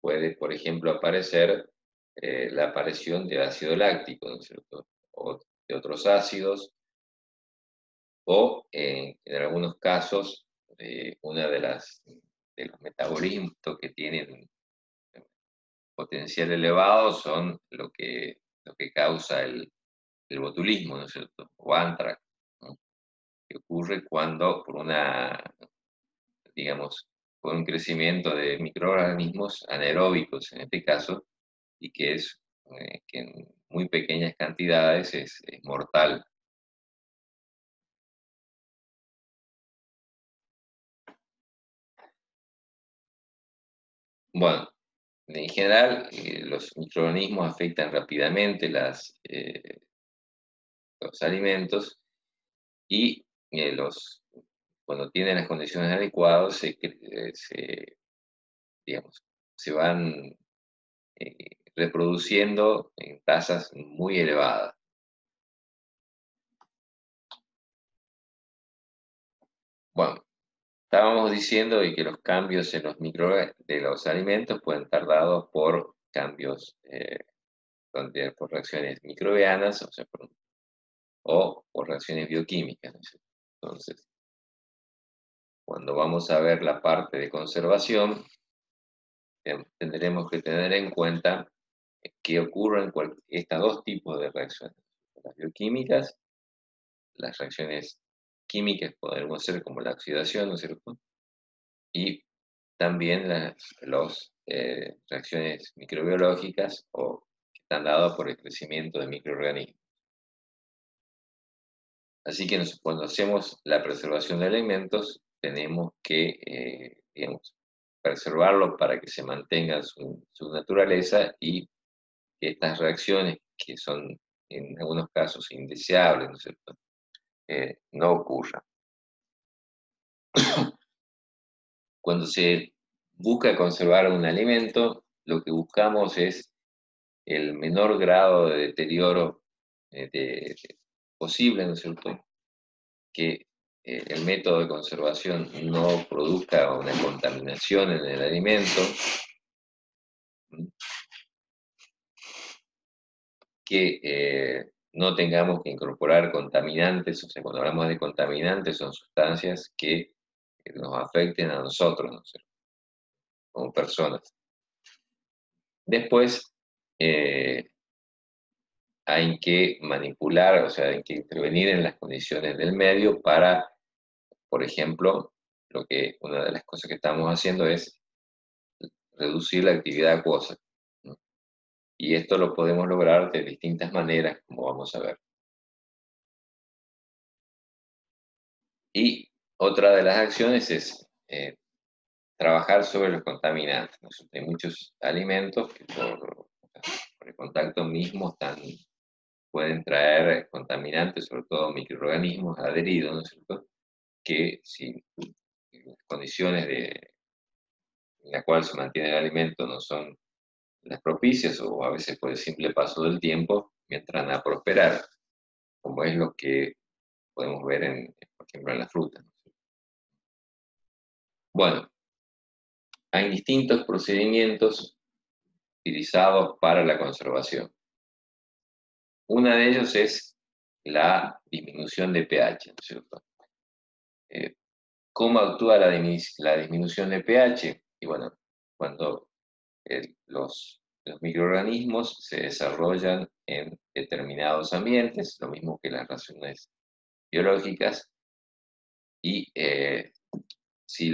puede, por ejemplo, aparecer la aparición de ácido láctico, ¿no es cierto? O de otros ácidos, o en algunos casos, una de los metabolismos que tienen potencial elevado son lo que causa el botulismo, ¿no es cierto? O antrax, ¿no? Que ocurre cuando digamos, por un crecimiento de microorganismos anaeróbicos en este caso, y que en muy pequeñas cantidades es mortal. Bueno, en general, los microorganismos afectan rápidamente los alimentos y cuando tienen las condiciones adecuadas digamos, se van reproduciendo en tasas muy elevadas. Bueno, estábamos diciendo de que los cambios en de los alimentos pueden estar dados por cambios, por reacciones microbianas, o sea, o por reacciones bioquímicas, ¿no? Entonces, cuando vamos a ver la parte de conservación, tendremos que tener en cuenta que ocurren estos dos tipos de reacciones. Las bioquímicas, las reacciones químicas podemos ser como la oxidación, ¿no es cierto? Y también las reacciones microbiológicas que están dadas por el crecimiento de microorganismos. Así que cuando hacemos la preservación de alimentos, tenemos que, digamos, preservarlos para que se mantenga su naturaleza y que estas reacciones, que son en algunos casos indeseables, ¿no es cierto?, no ocurran. Cuando se busca conservar un alimento, lo que buscamos es el menor grado de deterioro posible, ¿no es cierto?, que el método de conservación no produzca una contaminación en el alimento, que no tengamos que incorporar contaminantes. O sea, cuando hablamos de contaminantes son sustancias que nos afecten a nosotros, ¿no es cierto?, como personas. Después, hay que manipular, o sea, hay que intervenir en las condiciones del medio para, por ejemplo, una de las cosas que estamos haciendo es reducir la actividad acuosa, ¿no? Y esto lo podemos lograr de distintas maneras, como vamos a ver. Y otra de las acciones es trabajar sobre los contaminantes, ¿no? Hay muchos alimentos que por el contacto mismo pueden traer contaminantes, sobre todo microorganismos adheridos, ¿no es cierto?, que si las condiciones en las cuales se mantiene el alimento no son las propicias o a veces por el simple paso del tiempo entran a prosperar, como es lo que podemos ver, por ejemplo, en las frutas. Bueno, hay distintos procedimientos utilizados para la conservación. Uno de ellos es la disminución de pH, ¿no es cierto? ¿Cómo actúa la disminución de pH? Y bueno, cuando los microorganismos se desarrollan en determinados ambientes, lo mismo que las reacciones biológicas, y si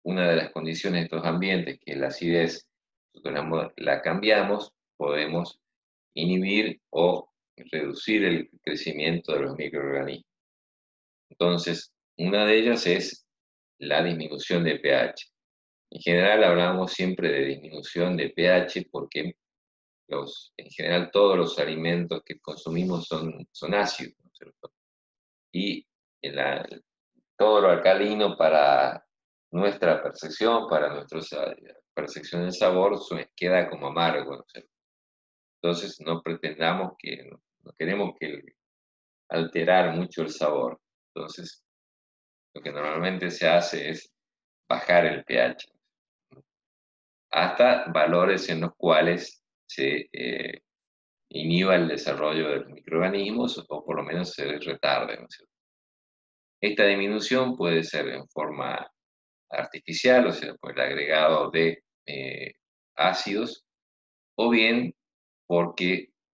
una de las condiciones de estos ambientes, que es la acidez, nosotros la cambiamos, podemos inhibir o reducir el crecimiento de los microorganismos. Entonces, una de ellas es la disminución de pH. En general hablamos siempre de disminución de pH porque en general todos los alimentos que consumimos son ácidos, ¿no es cierto? Y todo lo alcalino para nuestra percepción, para nuestra percepción del sabor, queda como amargo, ¿no es cierto? Entonces no queremos alterar mucho el sabor. Entonces, lo que normalmente se hace es bajar el pH hasta valores en los cuales se inhiba el desarrollo de los microorganismos o por lo menos se retarde, ¿no es cierto? Esta disminución puede ser en forma artificial, o sea, por el agregado de ácidos, o bien por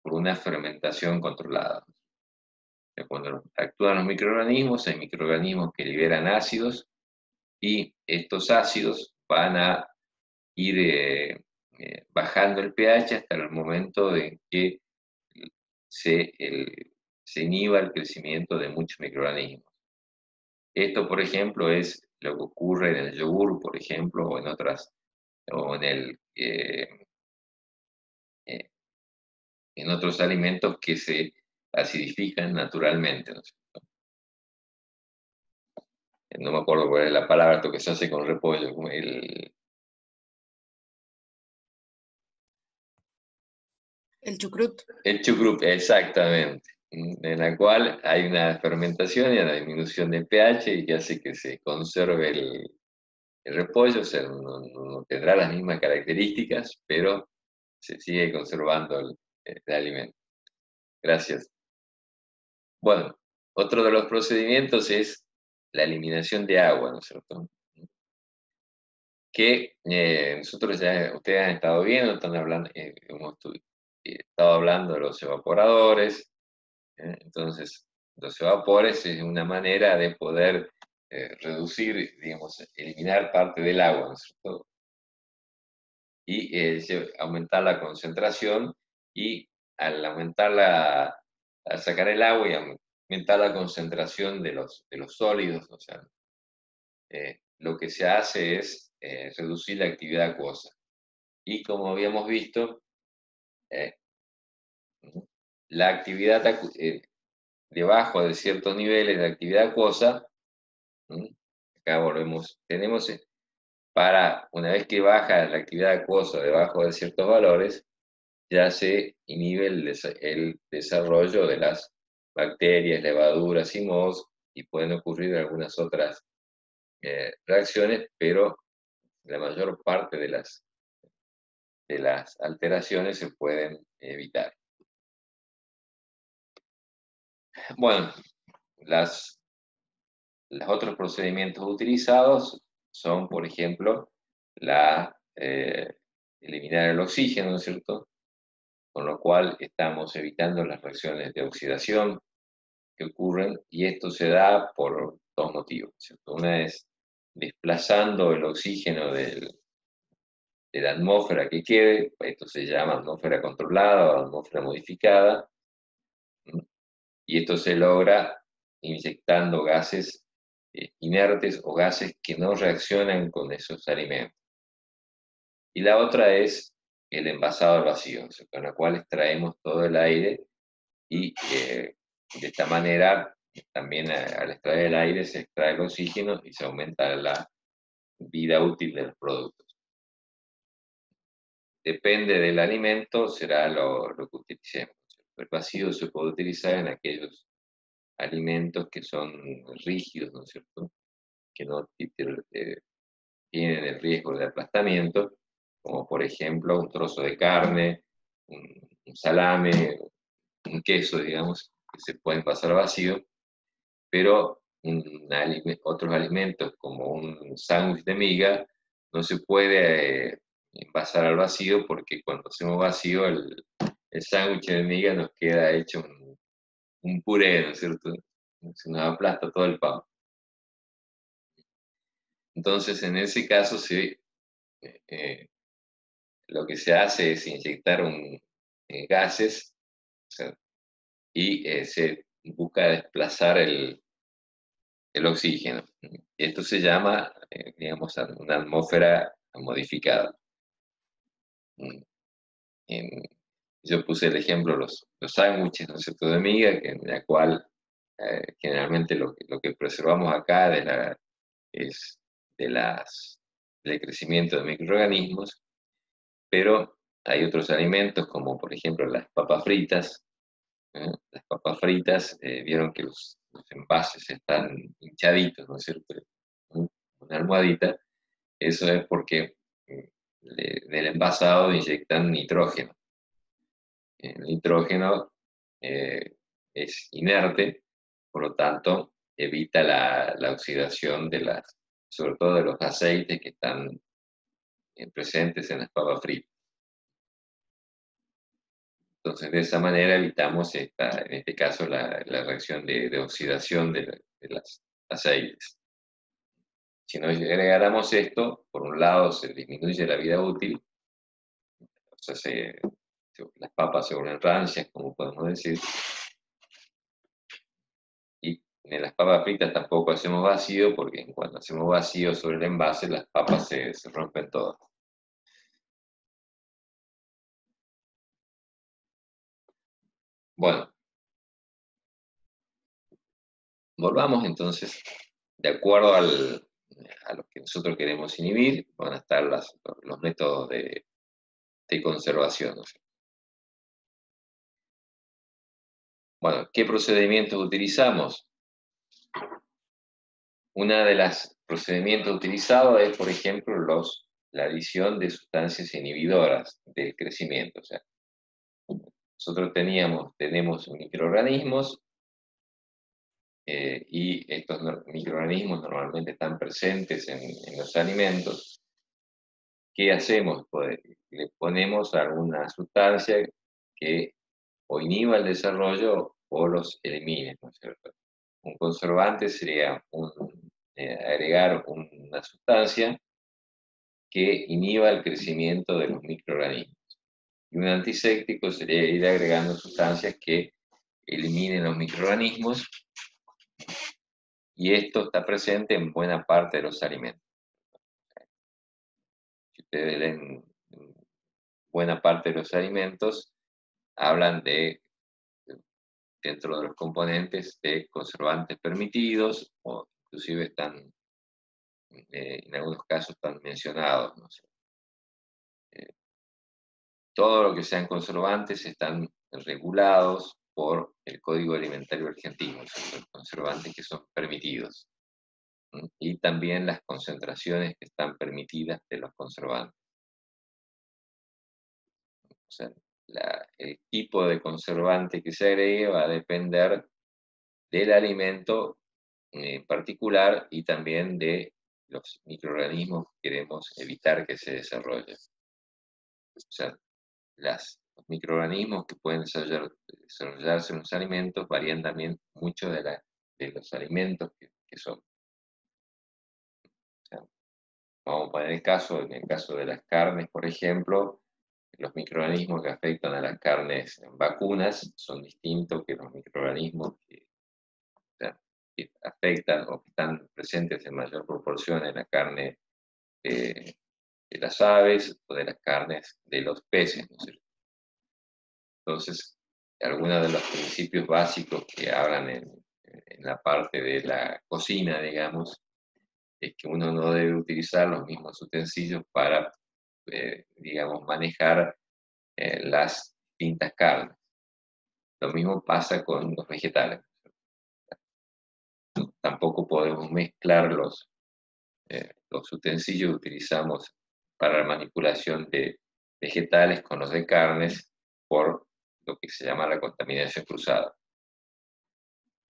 una fermentación controlada. Cuando actúan los microorganismos, hay microorganismos que liberan ácidos y estos ácidos van a ir bajando el pH hasta el momento en que se inhiba el crecimiento de muchos microorganismos. Esto, por ejemplo, es lo que ocurre en el yogur, por ejemplo, o en otros alimentos que se acidifican naturalmente, ¿no es cierto? No me acuerdo cuál es la palabra, esto que se hace con repollo, El chucrut. El chucrut, exactamente, en la cual hay una fermentación y una disminución de pH y que hace que se conserve el repollo, o sea, no tendrá las mismas características, pero se sigue conservando el alimento. Gracias. Bueno, otro de los procedimientos es la eliminación de agua, ¿no es cierto? Que ustedes han estado viendo, hemos estado hablando de los evaporadores. Entonces, los evapores es una manera de poder reducir, digamos, eliminar parte del agua, ¿no es cierto? Y aumentar la concentración, y al sacar el agua y aumentar la concentración de los sólidos, o sea, lo que se hace es reducir la actividad acuosa. Y como habíamos visto, la actividad debajo de ciertos niveles de actividad acuosa, acá tenemos una vez que baja la actividad acuosa debajo de ciertos valores, ya se inhibe el desarrollo de las bacterias, levaduras y mohos, y pueden ocurrir algunas otras reacciones, pero la mayor parte de las alteraciones se pueden evitar. Bueno, los otros procedimientos utilizados son, por ejemplo, eliminar el oxígeno, ¿no es cierto? Con lo cual estamos evitando las reacciones de oxidación que ocurren, y esto se da por dos motivos, ¿cierto? Una es desplazando el oxígeno de la atmósfera que quede, esto se llama atmósfera controlada o atmósfera modificada, y esto se logra inyectando gases inertes o gases que no reaccionan con esos alimentos. Y la otra es el envasado al vacío, con la cual extraemos todo el aire, y de esta manera también al extraer el aire se extrae el oxígeno y se aumenta la vida útil de los productos. depende del alimento, será lo que utilicemos. El vacío se puede utilizar en aquellos alimentos que son rígidos, ¿no es cierto? Que no tienen el riesgo de aplastamiento, como por ejemplo un trozo de carne, un salame, un queso, digamos, que se pueden pasar al vacío, pero otros alimentos como un sándwich de miga no se puede envasar al vacío porque cuando hacemos vacío el sándwich de miga nos queda hecho un puré, ¿no es cierto? Se nos aplasta todo el pan. Entonces, en ese caso, sí, lo que se hace es inyectar gases, o sea, y se busca desplazar el oxígeno. Esto se llama, digamos, una atmósfera modificada. Yo puse el ejemplo, los sándwiches, ¿no es cierto?, de miga, en la cual generalmente lo que preservamos acá es del crecimiento de microorganismos, pero hay otros alimentos como por ejemplo las papas fritas. Las papas fritas, vieron que los envases están hinchaditos, ¿no es cierto? Una almohadita. Eso es porque del envasado inyectan nitrógeno. El nitrógeno es inerte, por lo tanto evita la oxidación sobre todo de los aceites que están presentes en las papas fritas. Entonces, de esa manera evitamos, en este caso, la reacción de oxidación de los aceites. Si no agregáramos esto, por un lado se disminuye la vida útil, o sea, las papas se vuelven rancias, como podemos decir, y en las papas fritas tampoco hacemos vacío, porque cuando hacemos vacío sobre el envase, las papas se rompen todas. Bueno, volvamos entonces, de acuerdo a lo que nosotros queremos inhibir, van a estar los métodos de conservación. ¿No? Bueno, ¿qué procedimientos utilizamos? Una de los procedimientos utilizados es, por ejemplo, la adición de sustancias inhibidoras del crecimiento. O sea, nosotros tenemos microorganismos y estos microorganismos normalmente están presentes en los alimentos. ¿Qué hacemos? Pues le ponemos alguna sustancia que o inhiba el desarrollo o los elimine, ¿no es cierto? Un conservante sería agregar una sustancia que inhiba el crecimiento de los microorganismos. Y un antiséptico sería ir agregando sustancias que eliminen los microorganismos, y esto está presente en buena parte de los alimentos. Si ustedes leen buena parte de los alimentos, hablan dentro de los componentes de conservantes permitidos, o inclusive están, en algunos casos están mencionados, ¿no? Todo lo que sean conservantes están regulados por el Código Alimentario Argentino, los conservantes que son permitidos, y también las concentraciones que están permitidas de los conservantes. O sea, el tipo de conservante que se agregue va a depender del alimento en particular y también de los microorganismos que queremos evitar que se desarrollen. O sea, los microorganismos que pueden desarrollarse en los alimentos varían también mucho de los alimentos que son. O sea, vamos a poner en el caso de las carnes, por ejemplo, los microorganismos que afectan a las carnes en vacunas son distintos que los microorganismos que afectan o que están presentes en mayor proporción en la carne de las aves o de las carnes de los peces, ¿no es cierto? Entonces, algunos de los principios básicos que hablan en la parte de la cocina, digamos, es que uno no debe utilizar los mismos utensilios para digamos, manejar las distintas carnes. Lo mismo pasa con los vegetales. Tampoco podemos mezclar los utensilios que utilizamos para la manipulación de vegetales con los de carnes por lo que se llama la contaminación cruzada.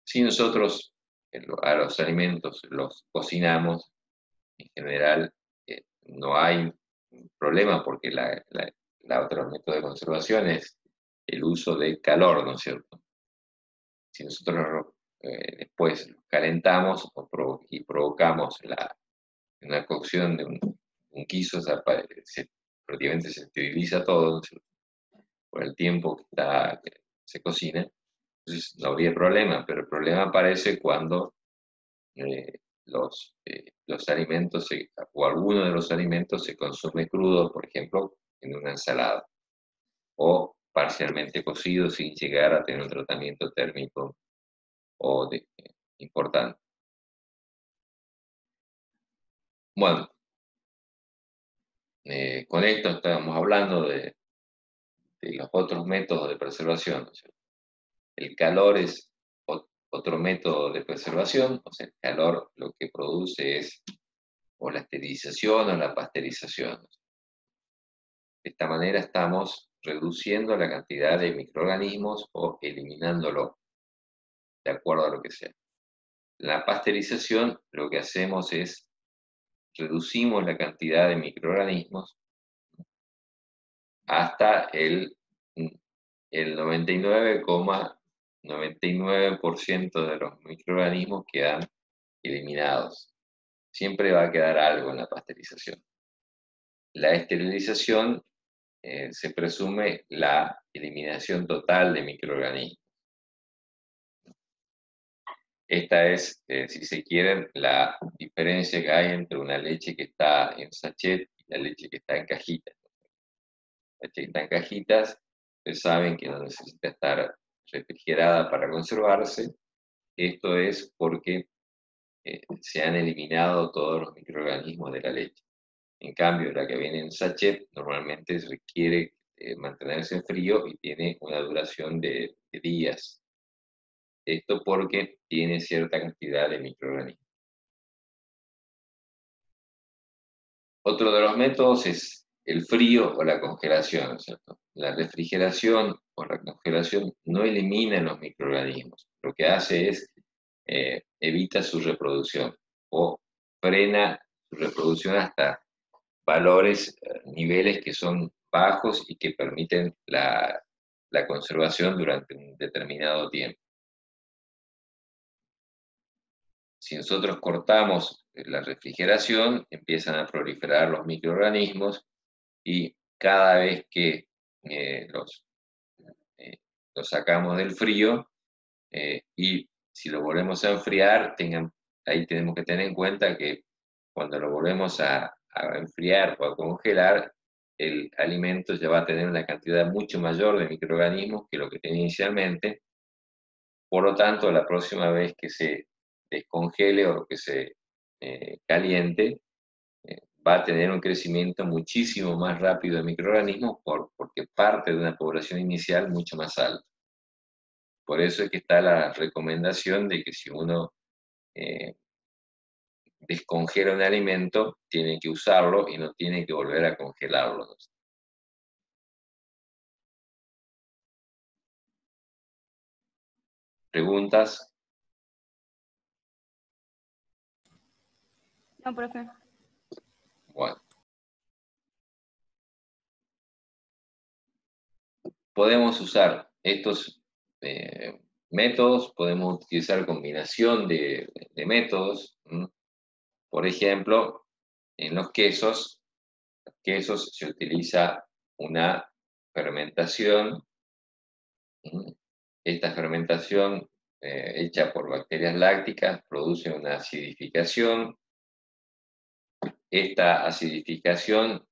Si nosotros a los alimentos los cocinamos, en general no hay problema porque otro método de conservación es el uso de calor, ¿no es cierto? Si nosotros después los calentamos y provocamos una cocción de un guiso, prácticamente se esteriliza todo, ¿no es cierto? Por el tiempo que se cocina, entonces no habría problema, pero el problema aparece cuando los alimentos o alguno de los alimentos se consume crudo, por ejemplo, en una ensalada, o parcialmente cocido sin llegar a tener un tratamiento térmico importante. Bueno, con esto estábamos hablando de los otros métodos de preservación, ¿no es cierto? El calor es otro método de preservación, o sea, el calor lo que produce es o la esterilización o la pasteurización. De esta manera estamos reduciendo la cantidad de microorganismos o eliminándolo, de acuerdo a lo que sea. La pasteurización lo que hacemos es reducimos la cantidad de microorganismos hasta el 99,99% de los microorganismos quedan eliminados. Siempre va a quedar algo en la pasteurización. La esterilización se presume la eliminación total de microorganismos. Esta es, si se quieren, la diferencia que hay entre una leche que está en sachet y la leche que está en cajitas. La leche que está en cajitas, ustedes saben que no necesita estar refrigerada para conservarse. Esto es porque se han eliminado todos los microorganismos de la leche. En cambio, la que viene en sachet normalmente requiere mantenerse en frío y tiene una duración de días. Esto porque tiene cierta cantidad de microorganismos. Otro de los métodos es el frío o la congelación, ¿no es cierto? La refrigeración o la congelación no elimina los microorganismos. Lo que hace es evita su reproducción o frena su reproducción hasta valores, niveles que son bajos y que permiten la conservación durante un determinado tiempo. Si nosotros cortamos la refrigeración, empiezan a proliferar los microorganismos y cada vez que los sacamos del frío y si lo volvemos a enfriar, ahí tenemos que tener en cuenta que cuando lo volvemos a enfriar o a congelar, el alimento ya va a tener una cantidad mucho mayor de microorganismos que lo que tenía inicialmente. Por lo tanto, la próxima vez que se descongele o que se caliente, va a tener un crecimiento muchísimo más rápido de microorganismos porque parte de una población inicial mucho más alta. Por eso es que está la recomendación de que si uno descongela un alimento, tiene que usarlo y no tiene que volver a congelarlo. ¿Preguntas? No, profe. Bueno. Podemos usar estos métodos, podemos utilizar combinación de métodos. Por ejemplo, en los quesos se utiliza una fermentación. Esta fermentación hecha por bacterias lácticas produce una acidificación. Esta acidificación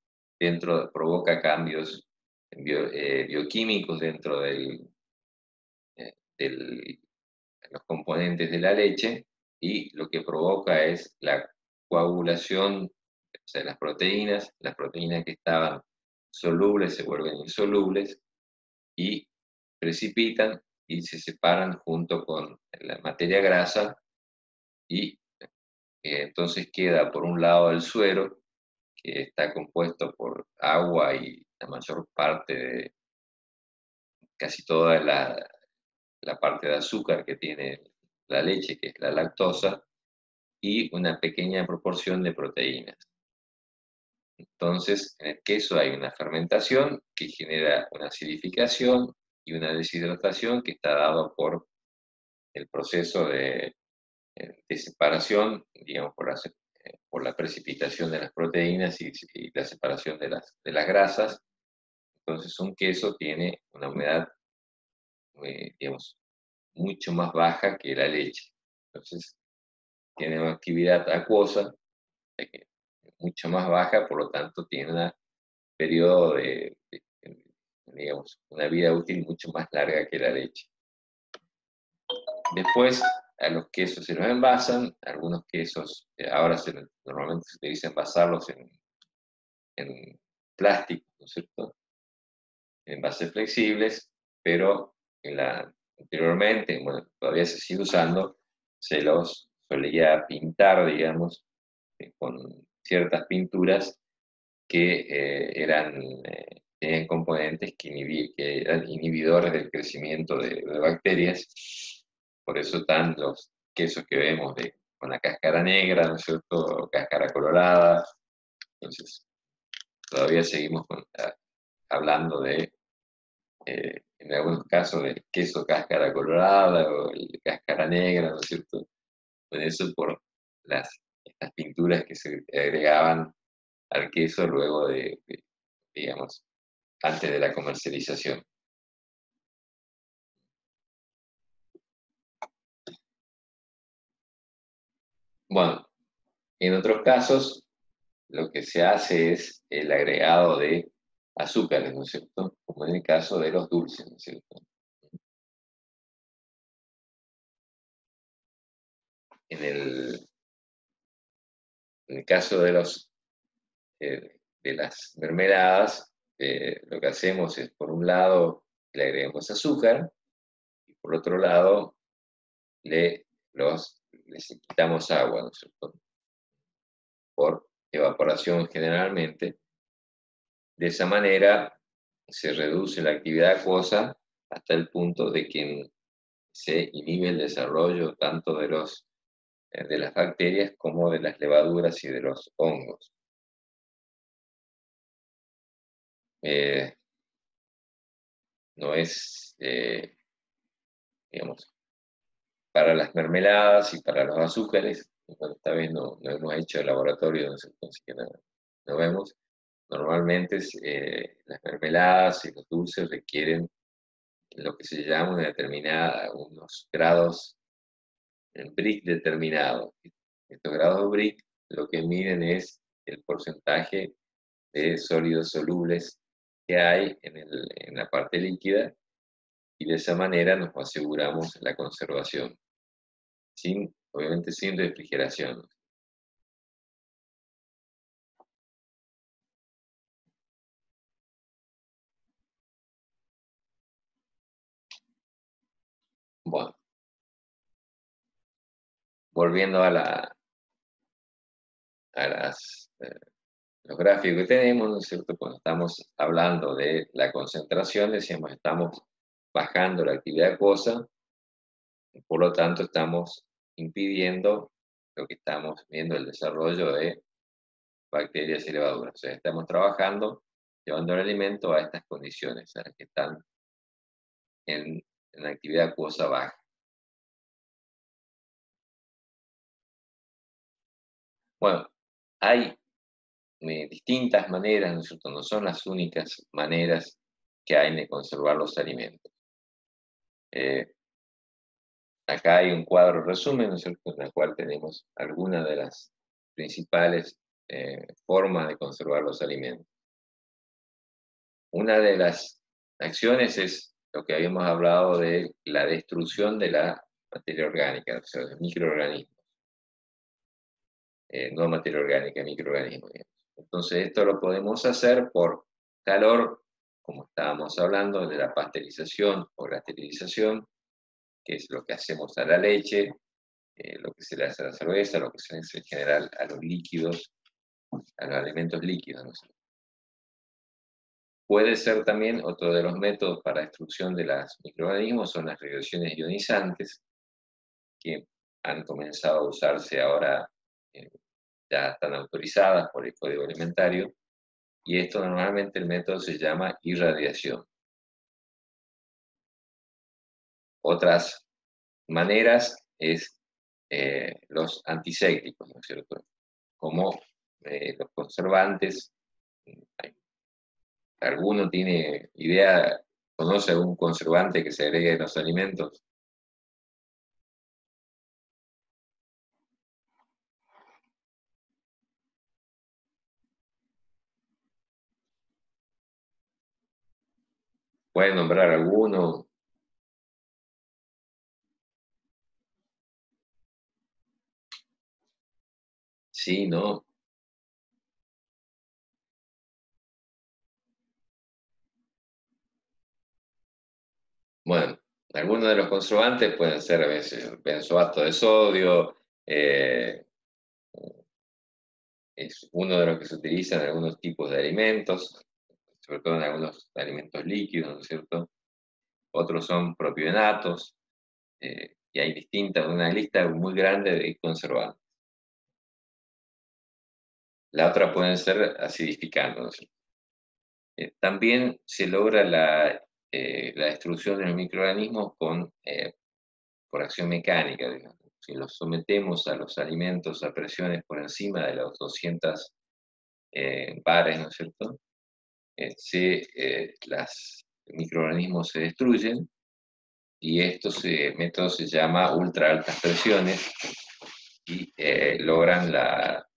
provoca cambios bioquímicos dentro de los componentes de la leche y lo que provoca es la coagulación O sea, las proteínas que estaban solubles se vuelven insolubles y precipitan y se separan junto con la materia grasa y entonces queda por un lado el suero, que está compuesto por agua y la mayor parte de casi toda la parte de azúcar que tiene la leche, que es la lactosa, y una pequeña proporción de proteínas. Entonces, en el queso hay una fermentación que genera una acidificación y una deshidratación que está dado por el proceso de separación, digamos, por la precipitación de las proteínas y la separación de las grasas. Entonces, un queso tiene una humedad, digamos, mucho más baja que la leche. Entonces, tiene una actividad acuosa mucho más baja, por lo tanto, tiene un periodo digamos, una vida útil mucho más larga que la leche. Después, a los quesos se los envasan, algunos quesos ahora normalmente se utiliza envasarlos en plástico, ¿no es cierto? Envases flexibles, pero anteriormente, bueno, todavía se sigue usando, se los solía pintar, digamos, con ciertas pinturas que tenían componentes que eran inhibidores del crecimiento de bacterias. Por eso están los quesos que vemos con la cáscara negra, ¿no es cierto? O cáscara colorada. Entonces, todavía seguimos hablando en algunos casos, del queso cáscara colorada o el cáscara negra, ¿no es cierto? Por eso por estas pinturas que se agregaban al queso luego digamos, antes de la comercialización. Bueno, en otros casos, lo que se hace es el agregado de azúcares, ¿no es cierto? Como en el caso de los dulces, ¿no es cierto? En el caso de las mermeladas, lo que hacemos es, por un lado, le agregamos azúcar, y por otro lado, les quitamos agua, ¿no es cierto? Por evaporación generalmente. De esa manera se reduce la actividad acuosa hasta el punto de que se inhibe el desarrollo tanto de las bacterias como de las levaduras y de los hongos. No es, digamos, para las mermeladas y para los azúcares, bueno, esta vez no hemos hecho el laboratorio, así que no vemos. Normalmente las mermeladas y los dulces requieren lo que se llama unos grados en Brix determinados. Estos grados Brix lo que miden es el porcentaje de sólidos solubles que hay en la parte líquida, y de esa manera nos aseguramos la conservación, obviamente sin refrigeración. Bueno, volviendo a los gráficos que tenemos, ¿no es cierto? Cuando estamos hablando de la concentración, decíamos, estamos bajando la actividad acuosa, por lo tanto estamos impidiendo lo que estamos viendo, el desarrollo de bacterias y levaduras. O sea, estamos trabajando, llevando el alimento a estas condiciones, a las que están en actividad acuosa baja. Bueno, hay distintas maneras, ¿no es cierto? No son las únicas maneras que hay de conservar los alimentos. Acá hay un cuadro resumen, ¿no es cierto?, en el cual tenemos algunas de las principales formas de conservar los alimentos. Una de las acciones es lo que habíamos hablado de la destrucción de la materia orgánica, o sea, de microorganismos. no materia orgánica, microorganismos. Entonces esto lo podemos hacer por calor, como estábamos hablando, de la pasteurización o la esterilización, que es lo que hacemos a la leche, lo que se le hace a la cerveza, lo que se hace en general a los líquidos, a los alimentos líquidos, ¿no? Puede ser también otro de los métodos para destrucción de los microorganismos, son las regresiones ionizantes, que han comenzado a usarse ahora, ya están autorizadas por el Código Alimentario, y esto normalmente el método se llama irradiación. Otras maneras es los antisépticos, ¿no es cierto? Como los conservantes. ¿Alguno tiene idea, conoce algún conservante que se agregue en los alimentos? ¿Pueden nombrar alguno? Sí, ¿no? Bueno, algunos de los conservantes pueden ser a veces benzoato de sodio, es uno de los que se utiliza en algunos tipos de alimentos, sobre todo en algunos alimentos líquidos, ¿no es cierto? Otros son propionatos, y hay una lista muy grande de conservantes. La otra pueden ser acidificantes, ¿no es cierto? También se logra la destrucción de los microorganismos por acción mecánica, digamos. Si los sometemos a los alimentos a presiones por encima de los 200 bares, ¿no es cierto? Los microorganismos se destruyen, y estos métodos se llama ultra altas presiones, y logran la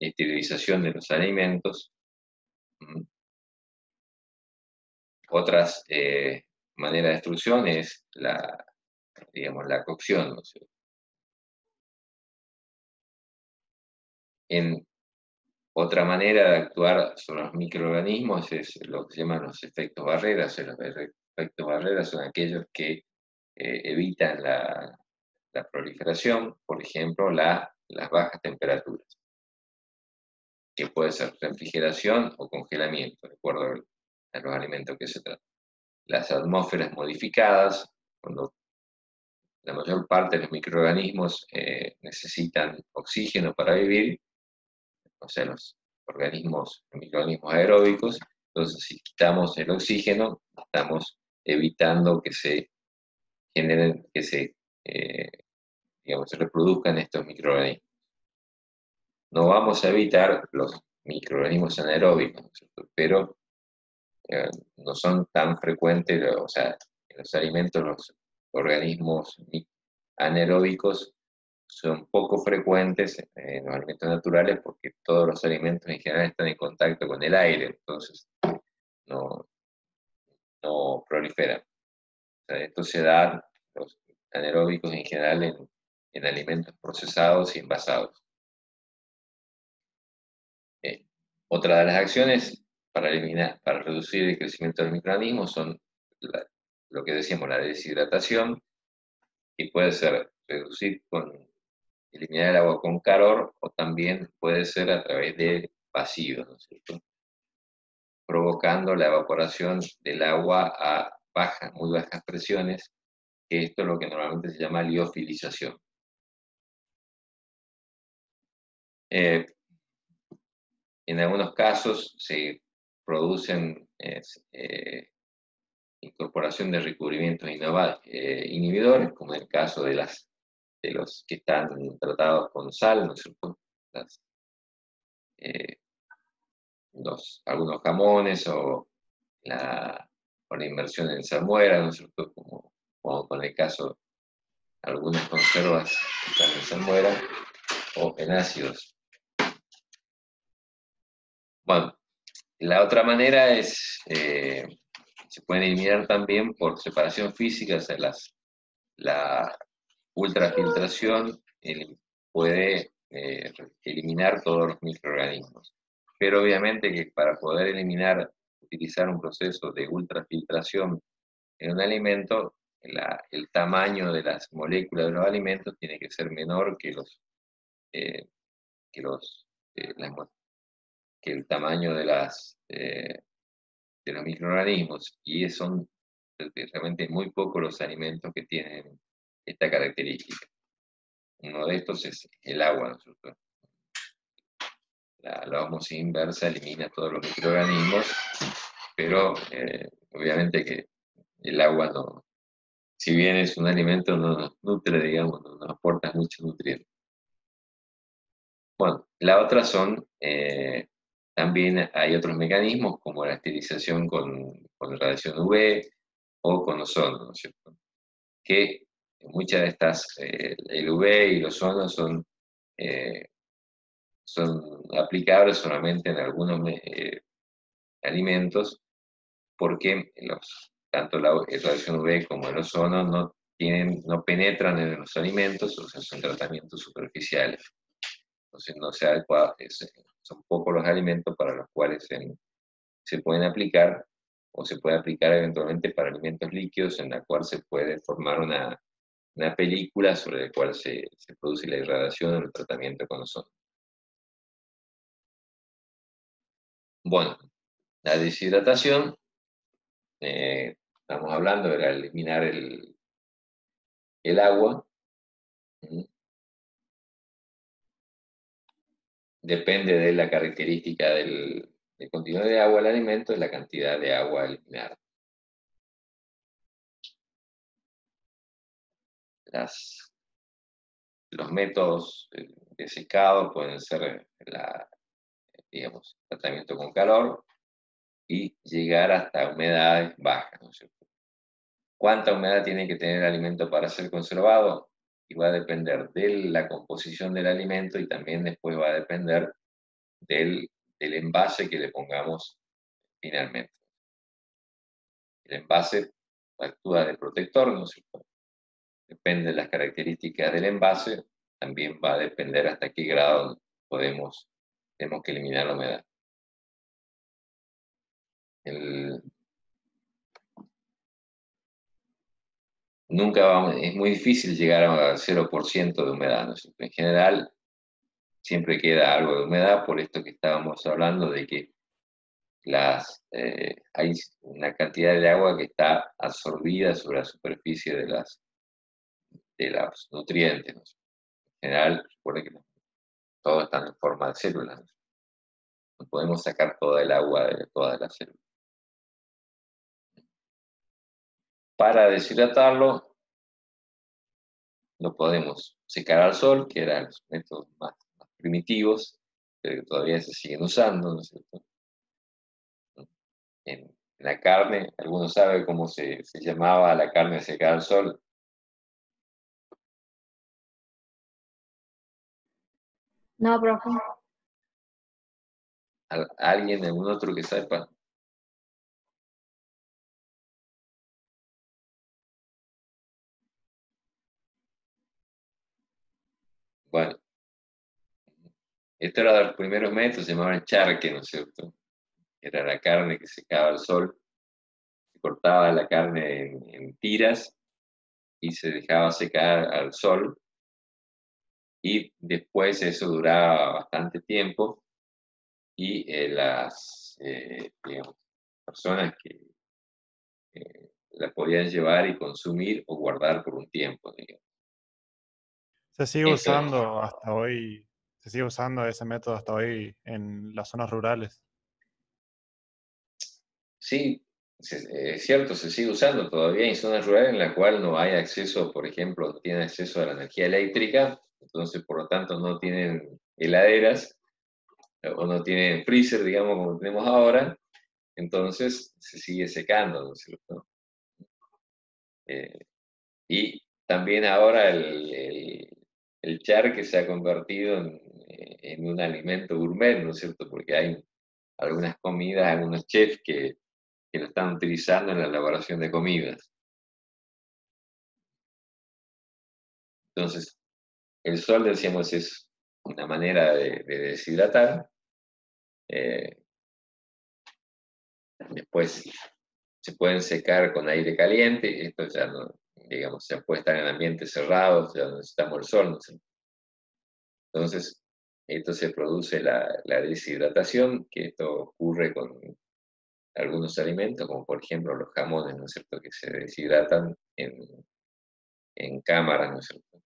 esterilización de los alimentos. Otras maneras de destrucción es digamos, la cocción, ¿no es cierto? Otra manera de actuar sobre los microorganismos es lo que se llaman los efectos barreras. Los efectos barreras son aquellos que evitan la proliferación, por ejemplo, las bajas temperaturas, que puede ser refrigeración o congelamiento, de acuerdo a los alimentos que se tratan. Las atmósferas modificadas, cuando la mayor parte de los microorganismos necesitan oxígeno para vivir, o sea, los microorganismos aeróbicos. Entonces, si quitamos el oxígeno, estamos evitando que se generen, digamos, se reproduzcan estos microorganismos. No vamos a evitar los microorganismos anaeróbicos, ¿no es cierto? Pero no son tan frecuentes, o sea, en los alimentos los organismos anaeróbicos son poco frecuentes en los alimentos naturales, porque todos los alimentos en general están en contacto con el aire, entonces no proliferan. O sea, esto se da, los anaeróbicos en general, en alimentos procesados y envasados. Otra de las acciones para reducir el crecimiento del microorganismo son lo que decíamos, la deshidratación, y puede ser eliminar el agua con calor, o también puede ser a través de vacíos, ¿no es cierto? Provocando la evaporación del agua a muy bajas presiones, que esto es lo que normalmente se llama liofilización. En algunos casos se producen incorporación de recubrimientos inhibidores, como en el caso de los que están tratados con sal, ¿no es cierto? Algunos jamones, o la inmersión en salmuera, ¿no es cierto? Como con el caso, algunas conservas están en salmuera o en ácidos. Bueno, la otra manera es, se pueden eliminar también por separación física, o sea, la ultrafiltración puede eliminar todos los microorganismos. Pero obviamente que para poder eliminar, utilizar un proceso de ultrafiltración en un alimento, el tamaño de las moléculas de los alimentos tiene que ser menor que eh, que los, que el tamaño de los microorganismos, y son realmente muy pocos los alimentos que tienen esta característica. Uno de estos es el agua, ¿no es cierto? La ósmosis inversa elimina todos los microorganismos, pero obviamente que el agua no, si bien es un alimento, no nos nutre, digamos, no nos aporta muchos nutrientes. Bueno, la otra son, también hay otros mecanismos como la esterilización con radiación UV o con ozono, ¿no es cierto? Que muchas de estas, el UV y el ozono son aplicables solamente en algunos alimentos, porque tanto la radiación UV como el ozono no penetran en los alimentos, o sea, son tratamientos superficiales. Entonces no se adecua, son pocos los alimentos para los cuales se pueden aplicar, o se puede aplicar eventualmente para alimentos líquidos, en la cual se puede formar una película sobre la cual se produce la irradiación o el tratamiento con ozono. Bueno, la deshidratación, estamos hablando de eliminar el agua. Depende de la característica del contenido de agua del alimento y la cantidad de agua a eliminar. Los métodos de secado pueden ser digamos, tratamiento con calor y llegar hasta humedades bajas, ¿no es cierto? ¿Cuánta humedad tiene que tener el alimento para ser conservado? Y va a depender de la composición del alimento, y también después va a depender del envase que le pongamos finalmente. El envase actúa de protector, ¿no es cierto? Depende de las características del envase, también va a depender hasta qué grado tenemos que eliminar la humedad. Es muy difícil llegar a 0% de humedad, ¿no es cierto? En general, siempre queda algo de humedad, por esto que estábamos hablando de que hay una cantidad de agua que está absorbida sobre la superficie de los nutrientes, ¿no? En general, recuerden que todos están en forma de células, ¿no? No podemos sacar toda el agua de todas las células. Para deshidratarlo, lo podemos secar al sol, que eran los métodos más primitivos, pero que todavía se siguen usando, ¿no es cierto? En la carne, ¿alguno sabe cómo se llamaba la carne secada al sol? No, profe. ¿Alguien, algún otro que sepa? Bueno, esto era de los primeros métodos, se llamaban charque, ¿no es cierto? Era la carne que secaba al sol, se cortaba la carne en tiras y se dejaba secar al sol, y después eso duraba bastante tiempo, y las digamos, personas que la podían llevar y consumir o guardar por un tiempo, digamos. Se sigue Esto, usando hasta hoy, se sigue usando ese método hasta hoy en las zonas rurales. sí, es cierto, se sigue usando todavía en zonas rurales en las cuales no hay acceso, por ejemplo, no tienen acceso a la energía eléctrica, entonces por lo tanto no tienen heladeras o no tienen freezer, digamos, como tenemos ahora, entonces se sigue secando, ¿no es cierto? Y también ahora el charque se ha convertido en un alimento gourmet, ¿no es cierto? Porque hay algunas comidas, algunos chefs que lo están utilizando en la elaboración de comidas. Entonces, el sol, decíamos, es una manera de deshidratar. Después se pueden secar con aire caliente, esto ya no, digamos, se puede estar en ambientes cerrados, ya no necesitamos el sol, ¿no? Entonces, esto se produce la deshidratación, que esto ocurre con algunos alimentos, como por ejemplo los jamones, ¿no es cierto?, que se deshidratan en cámaras, ¿no es cierto?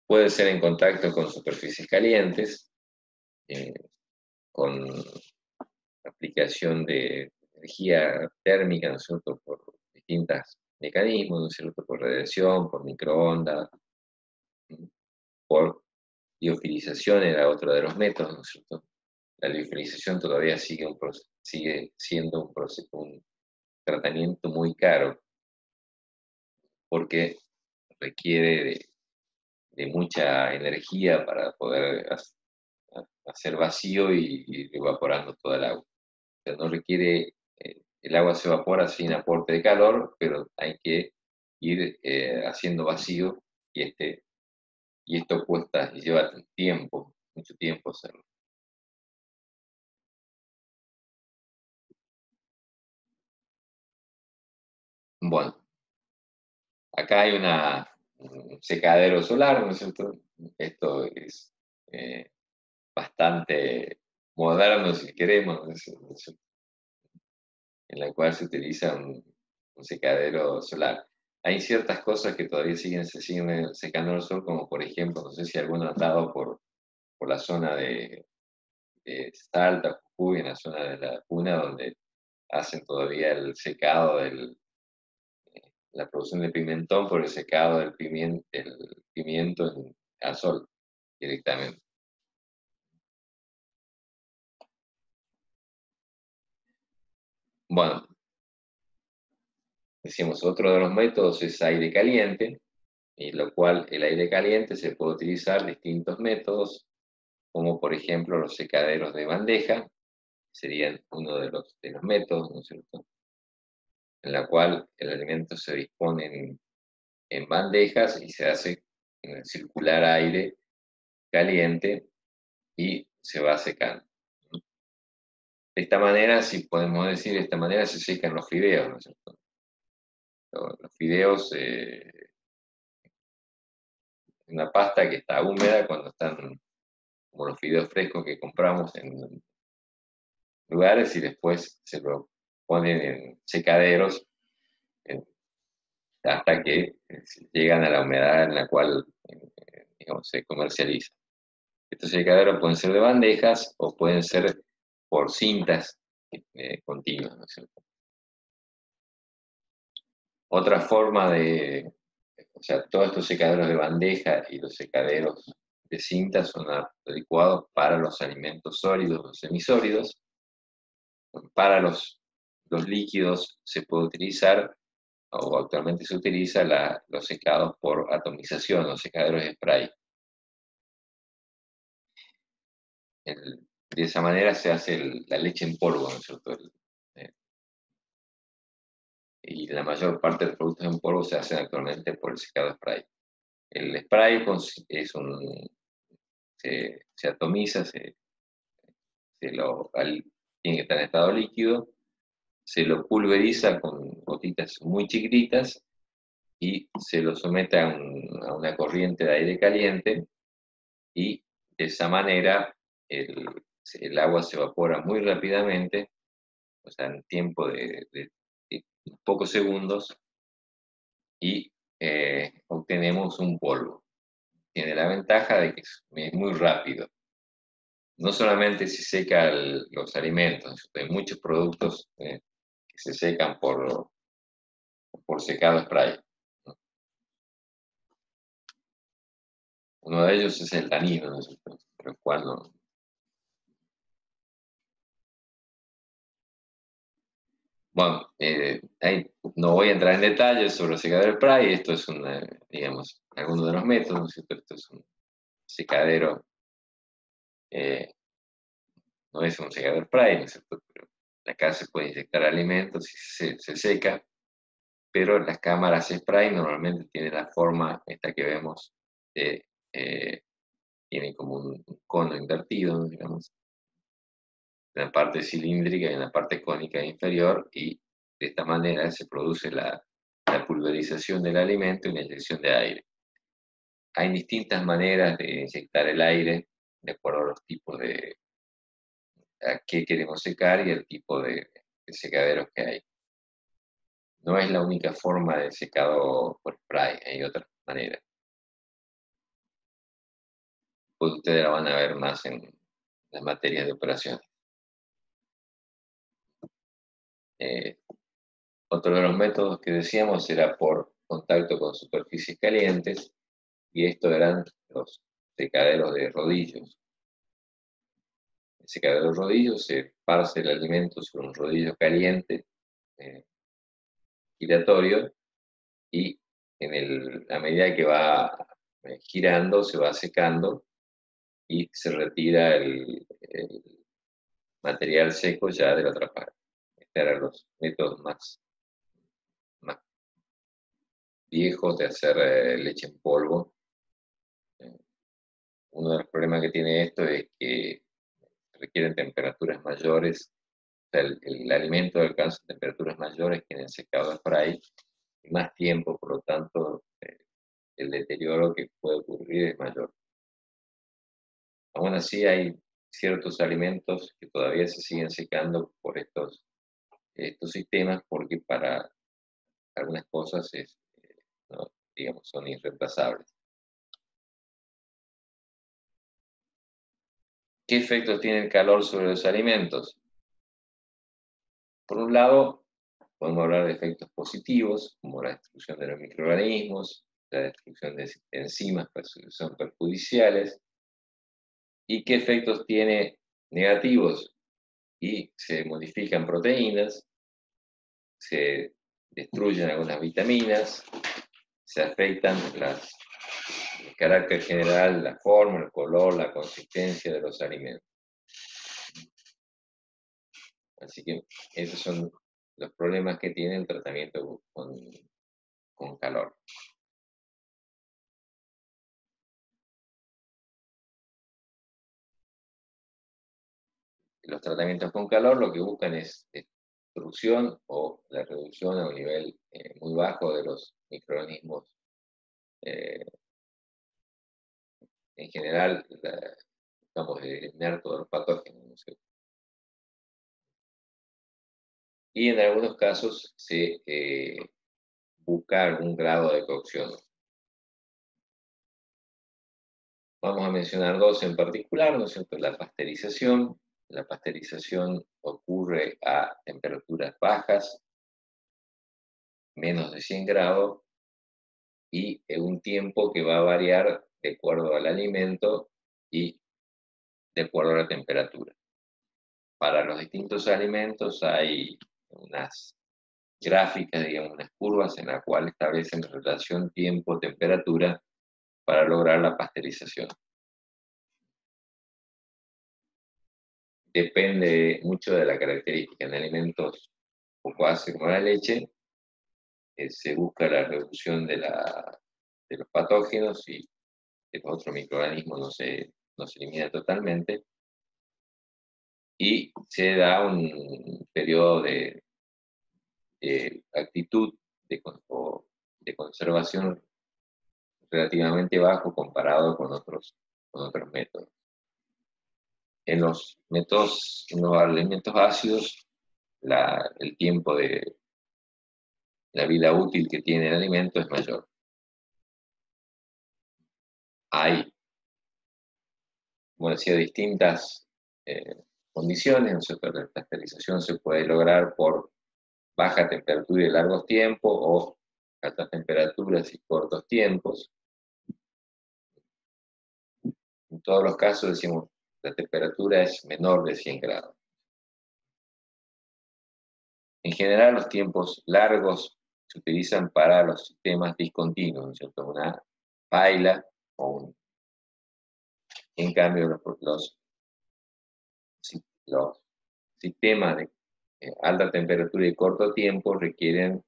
Puede ser en contacto con superficies calientes, con aplicación de energía térmica, ¿no es cierto?, por distintos mecanismos, ¿no es cierto?, por radiación, por microondas, por liofilización era otro de los métodos, ¿no es cierto? La liofilización todavía sigue siendo un tratamiento muy caro porque requiere de mucha energía para poder hacer vacío y ir evaporando toda el agua. O sea, no requiere, el agua se evapora sin aporte de calor, pero hay que ir haciendo vacío y esto cuesta y lleva tiempo, mucho tiempo hacerlo. Bueno, acá hay un secadero solar, ¿no es cierto? Esto es bastante moderno, si queremos, ¿no es cierto? En la cual se utiliza un secadero solar. Hay ciertas cosas que todavía se siguen secando al sol, como por ejemplo, no sé si alguno ha andado por la zona de Salta, Jujuy, en la zona de la Puna, donde hacen todavía el secado la producción de pimentón por el secado del pimiento al sol directamente. Bueno, decimos, otro de los métodos es aire caliente, y lo cual el aire caliente se puede utilizar distintos métodos, como por ejemplo los secaderos de bandeja, serían uno de los métodos, ¿no es cierto?, en la cual el alimento se dispone en bandejas y se hace circular aire caliente y se va secando. De esta manera, si podemos decir, de esta manera se secan los fideos, ¿no es cierto? Los fideos, una pasta que está húmeda cuando están como los fideos frescos que compramos en lugares y después se lo ponen en secaderos hasta que llegan a la humedad en la cual digamos, se comercializa. Estos secaderos pueden ser de bandejas o pueden ser por cintas continuas, ¿no es cierto? Otra forma o sea, todos estos secaderos de bandeja y los secaderos de cinta son adecuados para los alimentos sólidos o semisólidos. Para los líquidos se puede utilizar, o actualmente se utiliza, los secados por atomización, los secaderos de spray. De esa manera se hace la leche en polvo, ¿no es cierto? Y la mayor parte de los productos en polvo se hacen actualmente por el secado spray. El spray se atomiza, tiene que estar en estado líquido, se lo pulveriza con gotitas muy chiquititas y se lo somete a una corriente de aire caliente y de esa manera el agua se evapora muy rápidamente, o sea, en tiempo de pocos segundos y obtenemos un polvo. Tiene la ventaja de que es muy rápido. No solamente se seca los alimentos, hay muchos productos que se secan por secado spray. Uno de ellos es el tanino, ¿no es cierto? Pero cual no. Bueno, no voy a entrar en detalles sobre el secadero spray, esto es digamos, alguno de los métodos, ¿no es cierto? Esto es un secadero, no es un secador spray, ¿no es cierto? Pero acá se puede inyectar alimentos y se seca, pero las cámaras spray normalmente tienen la forma esta que vemos que tiene como un cono invertido, digamos, en la parte cilíndrica y en la parte cónica inferior, y de esta manera se produce la pulverización del alimento y la inyección de aire. Hay distintas maneras de inyectar el aire de acuerdo a los tipos de a qué queremos secar y el tipo de secaderos que hay. No es la única forma de secado por spray, hay otras maneras. Pues ustedes la van a ver más en las materias de operación. Otro de los métodos que decíamos era por contacto con superficies calientes, y estos eran los secaderos de rodillos. El secadero de rodillos se esparce el alimento sobre un rodillo caliente giratorio, y a medida que va girando se va secando y se retira el material seco ya de la otra parte. Estos eran los métodos más viejos de hacer leche en polvo. Uno de los problemas que tiene esto es que requieren temperaturas mayores, o sea, el alimento alcanza temperaturas mayores que en el secado de spray, y más tiempo, por lo tanto, el deterioro que puede ocurrir es mayor. Aún así, hay ciertos alimentos que todavía se siguen secando por estos sistemas, porque para algunas cosas no, digamos, son irreemplazables. ¿Qué efectos tiene el calor sobre los alimentos? Por un lado, podemos hablar de efectos positivos, como la destrucción de los microorganismos, la destrucción de enzimas que son perjudiciales. ¿Y qué efectos tiene negativos? Y se modifican proteínas, se destruyen algunas vitaminas, se afectan el carácter general, la forma, el color, la consistencia de los alimentos. Así que esos son los problemas que tiene el tratamiento con calor. Los tratamientos con calor lo que buscan es destrucción o la reducción a un nivel muy bajo de los microorganismos. En general, estamos de eliminar todos los patógenos, ¿no es cierto? Y en algunos casos se busca algún grado de cocción. Vamos a mencionar dos en particular, ¿no es cierto? La pasteurización. La pasteurización ocurre a temperaturas bajas, menos de 100 grados, y en un tiempo que va a variar de acuerdo al alimento y de acuerdo a la temperatura. Para los distintos alimentos hay unas gráficas, digamos, unas curvas en las cuales establecen relación tiempo-temperatura para lograr la pasteurización. Depende mucho de la característica. En alimentos poco ácidos como la leche, se busca la reducción de los patógenos, y de los otros microorganismos no se elimina totalmente, y se da un periodo de actitud o de conservación relativamente bajo comparado con otros métodos. En los alimentos ácidos, el tiempo de la vida útil que tiene el alimento es mayor. Hay, como decía, distintas condiciones, ¿no es cierto? La pasteurización se puede lograr por baja temperatura y largos tiempos, o altas temperaturas y cortos tiempos. En todos los casos decimos la temperatura es menor de 100 grados. En general, los tiempos largos se utilizan para los sistemas discontinuos, ¿no es cierto? Una paila en cambio, los sistemas de alta temperatura y corto tiempo requieren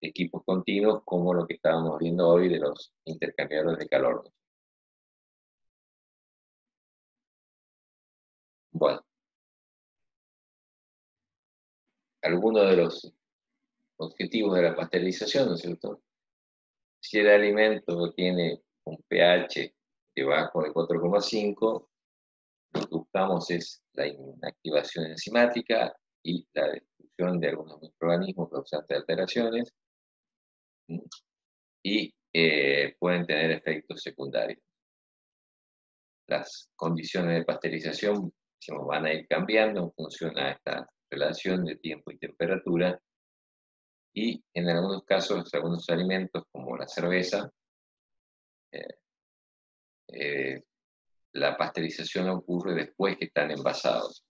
equipos continuos como lo que estábamos viendo hoy de los intercambiadores de calor. Bueno, algunos de los objetivos de la pasteurización, ¿no es cierto? Si el alimento tiene un pH debajo de 4,5, lo que buscamos es la inactivación enzimática y la destrucción de algunos microorganismos causantes de alteraciones, y pueden tener efectos secundarios. Las condiciones de pasteurización van a ir cambiando en función a esta relación de tiempo y temperatura, y en algunos casos, algunos alimentos como la cerveza, la pasteurización ocurre después que están envasados.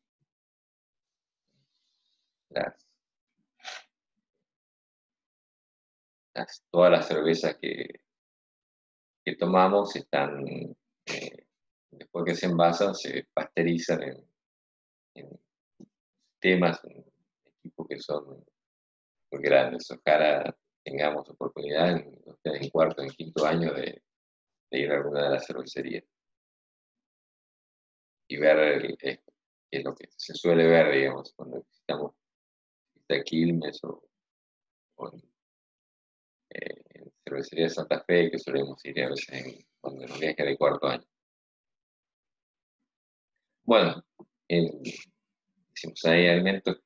Todas las cervezas que tomamos están, después que se envasan, se pasteurizan en sistemas, en equipos que son muy grandes. Ojalá tengamos oportunidad en cuarto, en quinto año de ir a alguna de las cervecerías y ver qué es lo que se suele ver, digamos, cuando visitamos Quilmes o en cervecería de Santa Fe, que solemos ir a veces cuando nos viaje de cuarto año. Bueno, decimos, hay alimentos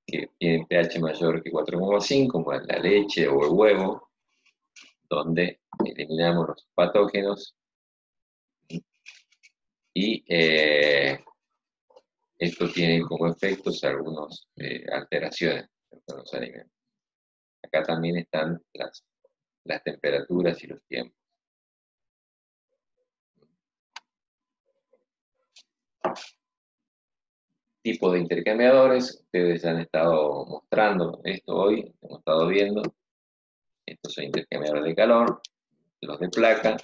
que tienen pH mayor que 4,5, como la leche o el huevo, donde eliminamos los patógenos y esto tiene como efectos algunas alteraciones en los alimentos. Acá también están las temperaturas y los tiempos. Tipo de intercambiadores, ustedes han estado mostrando esto hoy, hemos estado viendo. Estos son intercambiadores de calor, los de placa,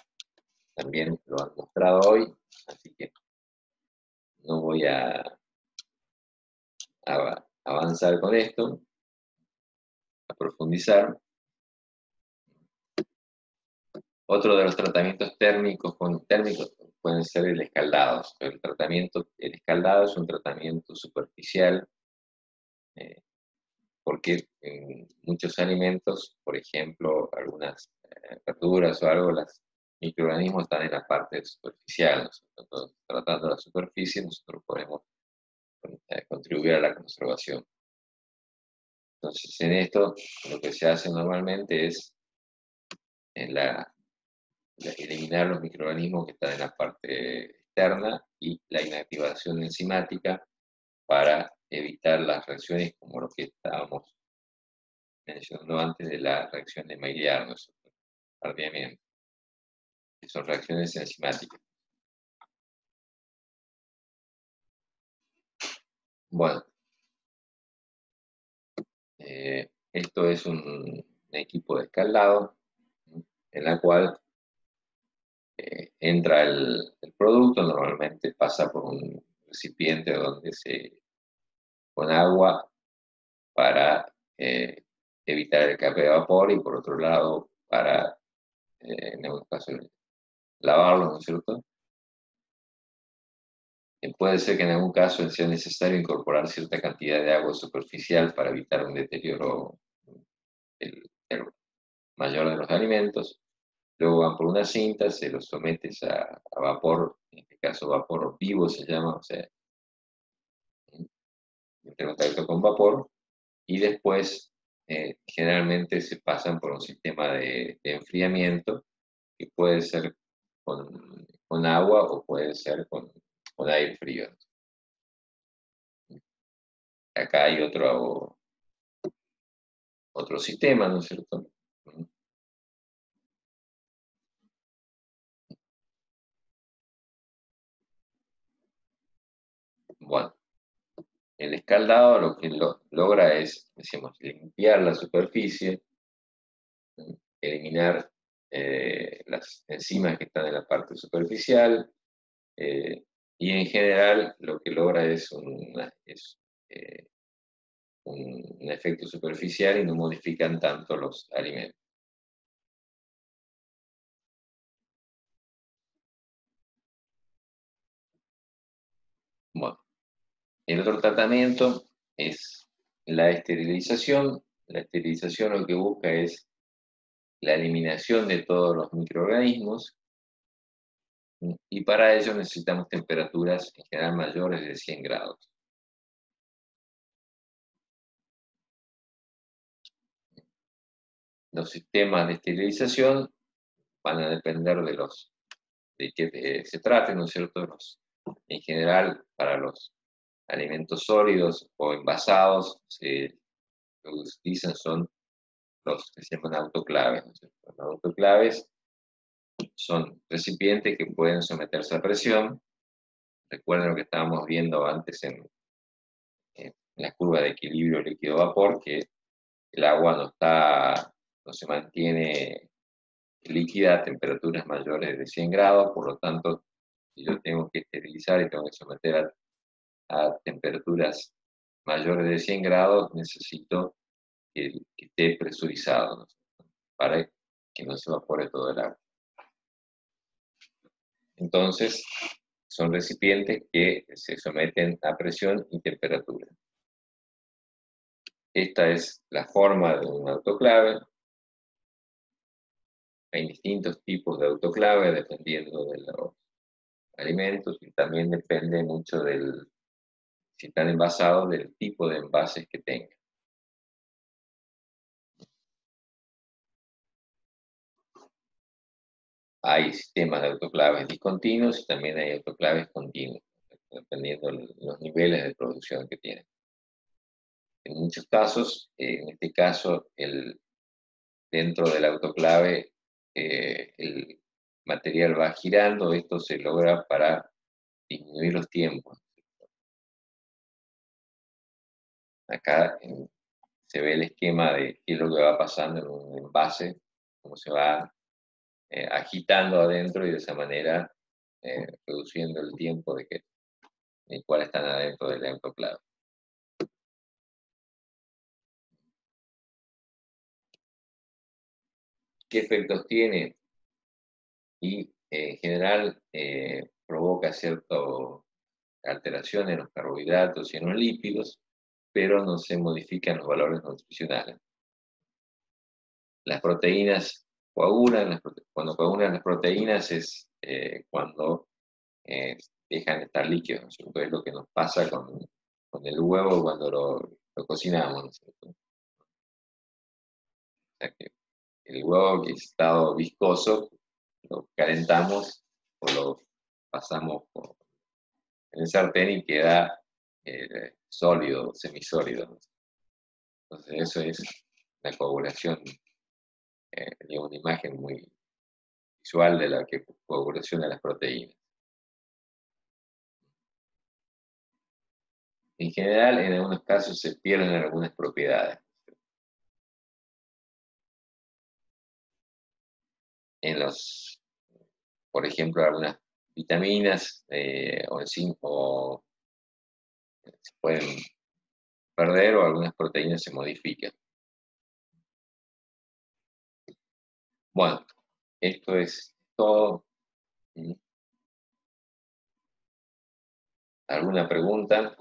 también lo han mostrado hoy, así que no voy a avanzar con esto, a profundizar. Otro de los tratamientos térmicos pueden ser el escaldado. El escaldado es un tratamiento superficial, porque en muchos alimentos, por ejemplo, algunas verduras o algo, los microorganismos están en la parte superficial. Nosotros, tratando la superficie, nosotros podemos contribuir a la conservación. Entonces, en esto, lo que se hace normalmente es eliminar los microorganismos que están en la parte externa y la inactivación enzimática para evitar las reacciones como lo que estábamos mencionando antes de la reacción de Maillard, ardiamiento, que son reacciones enzimáticas. Bueno, esto es un equipo de escaldado en la cual entra el producto, normalmente pasa por un recipiente donde con agua para evitar el escape de vapor, y por otro lado para, en algunos casos, lavarlo, ¿no es cierto? Puede ser que en algún caso sea necesario incorporar cierta cantidad de agua superficial para evitar un deterioro mayor de los alimentos. Luego van por una cinta, se los sometes a vapor, en este caso vapor vivo se llama, o sea, entra en contacto con vapor, y después generalmente se pasan por un sistema de enfriamiento, que puede ser con agua o puede ser con aire frío. Acá hay otro sistema, ¿no es cierto? Bueno, el escaldado lo que logra es, decimos, limpiar la superficie, eliminar las enzimas que están en la parte superficial, y en general lo que logra es un efecto superficial y no modifican tanto los alimentos. Bueno, el otro tratamiento es la esterilización. La esterilización lo que busca es la eliminación de todos los microorganismos, y para ello necesitamos temperaturas en general mayores de 100 grados. Los sistemas de esterilización van a depender de qué se trate, ¿no es cierto? En general, para los alimentos sólidos o envasados, lo que se utilizan son los que se llaman autoclaves, ¿no es cierto? Los autoclaves son recipientes que pueden someterse a presión. Recuerden lo que estábamos viendo antes en la curva de equilibrio líquido-vapor, que el agua no se mantiene líquida a temperaturas mayores de 100 grados, por lo tanto, si yo tengo que esterilizar y tengo que someter a temperaturas mayores de 100 grados, necesito que esté presurizado, ¿no? Para que no se evapore todo el agua. Entonces, son recipientes que se someten a presión y temperatura. Esta es la forma de un autoclave. Hay distintos tipos de autoclave dependiendo de los alimentos, y también depende mucho si están envasados, del tipo de envases que tengan. Hay sistemas de autoclaves discontinuos y también hay autoclaves continuos, dependiendo de los niveles de producción que tienen. En muchos casos, en este caso, dentro del autoclave, el material va girando. Esto se logra para disminuir los tiempos. Acá se ve el esquema de qué es lo que va pasando en un envase, cómo se va agitando adentro, y de esa manera reduciendo el tiempo en el cual están adentro del autoclave. ¿Qué efectos tiene? Y en general provoca cierta alteración en los carbohidratos y en los lípidos, pero no se modifican los valores nutricionales. Las proteínas coagulan. Cuando coagulan las proteínas es cuando dejan de estar líquidos, ¿no es cierto? Es lo que nos pasa con el huevo cuando lo cocinamos, ¿no es cierto? O sea que el huevo que es estado viscoso, lo calentamos o lo pasamos en el sartén y queda sólido, semisólido, ¿no? Entonces eso es la coagulación, una imagen muy visual de la coagulación de las proteínas. En general, en algunos casos se pierden algunas propiedades. Por ejemplo, algunas vitaminas o se pueden perder, o algunas proteínas se modifican. Bueno, esto es todo. ¿Alguna pregunta?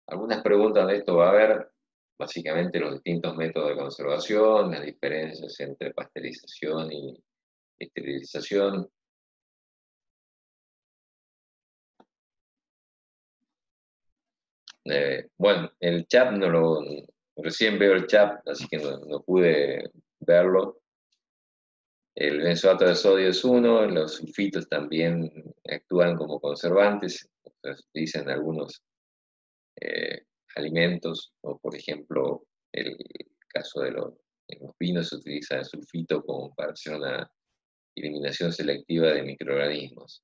Algunas preguntas de esto va a haber, básicamente los distintos métodos de conservación, las diferencias entre pasteurización y esterilización. Bueno, el chat recién veo el chat, así que no pude verlo. El benzoato de sodio es uno, los sulfitos también actúan como conservantes, se utilizan en algunos alimentos, o por ejemplo, el caso en los vinos se utiliza el sulfito como para hacer una eliminación selectiva de microorganismos.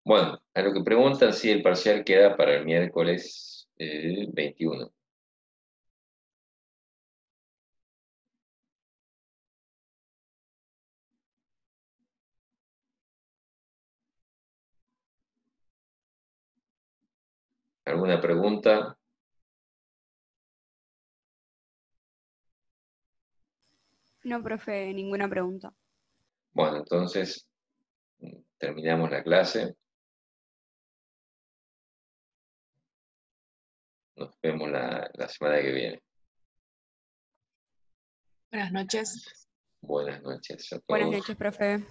Bueno, a lo que preguntan si el parcial queda para el miércoles 21. ¿Alguna pregunta? No, profe, ninguna pregunta. Bueno, entonces terminamos la clase. Nos vemos la semana que viene. Buenas noches. Buenas noches a Buenas todos. noches, profe.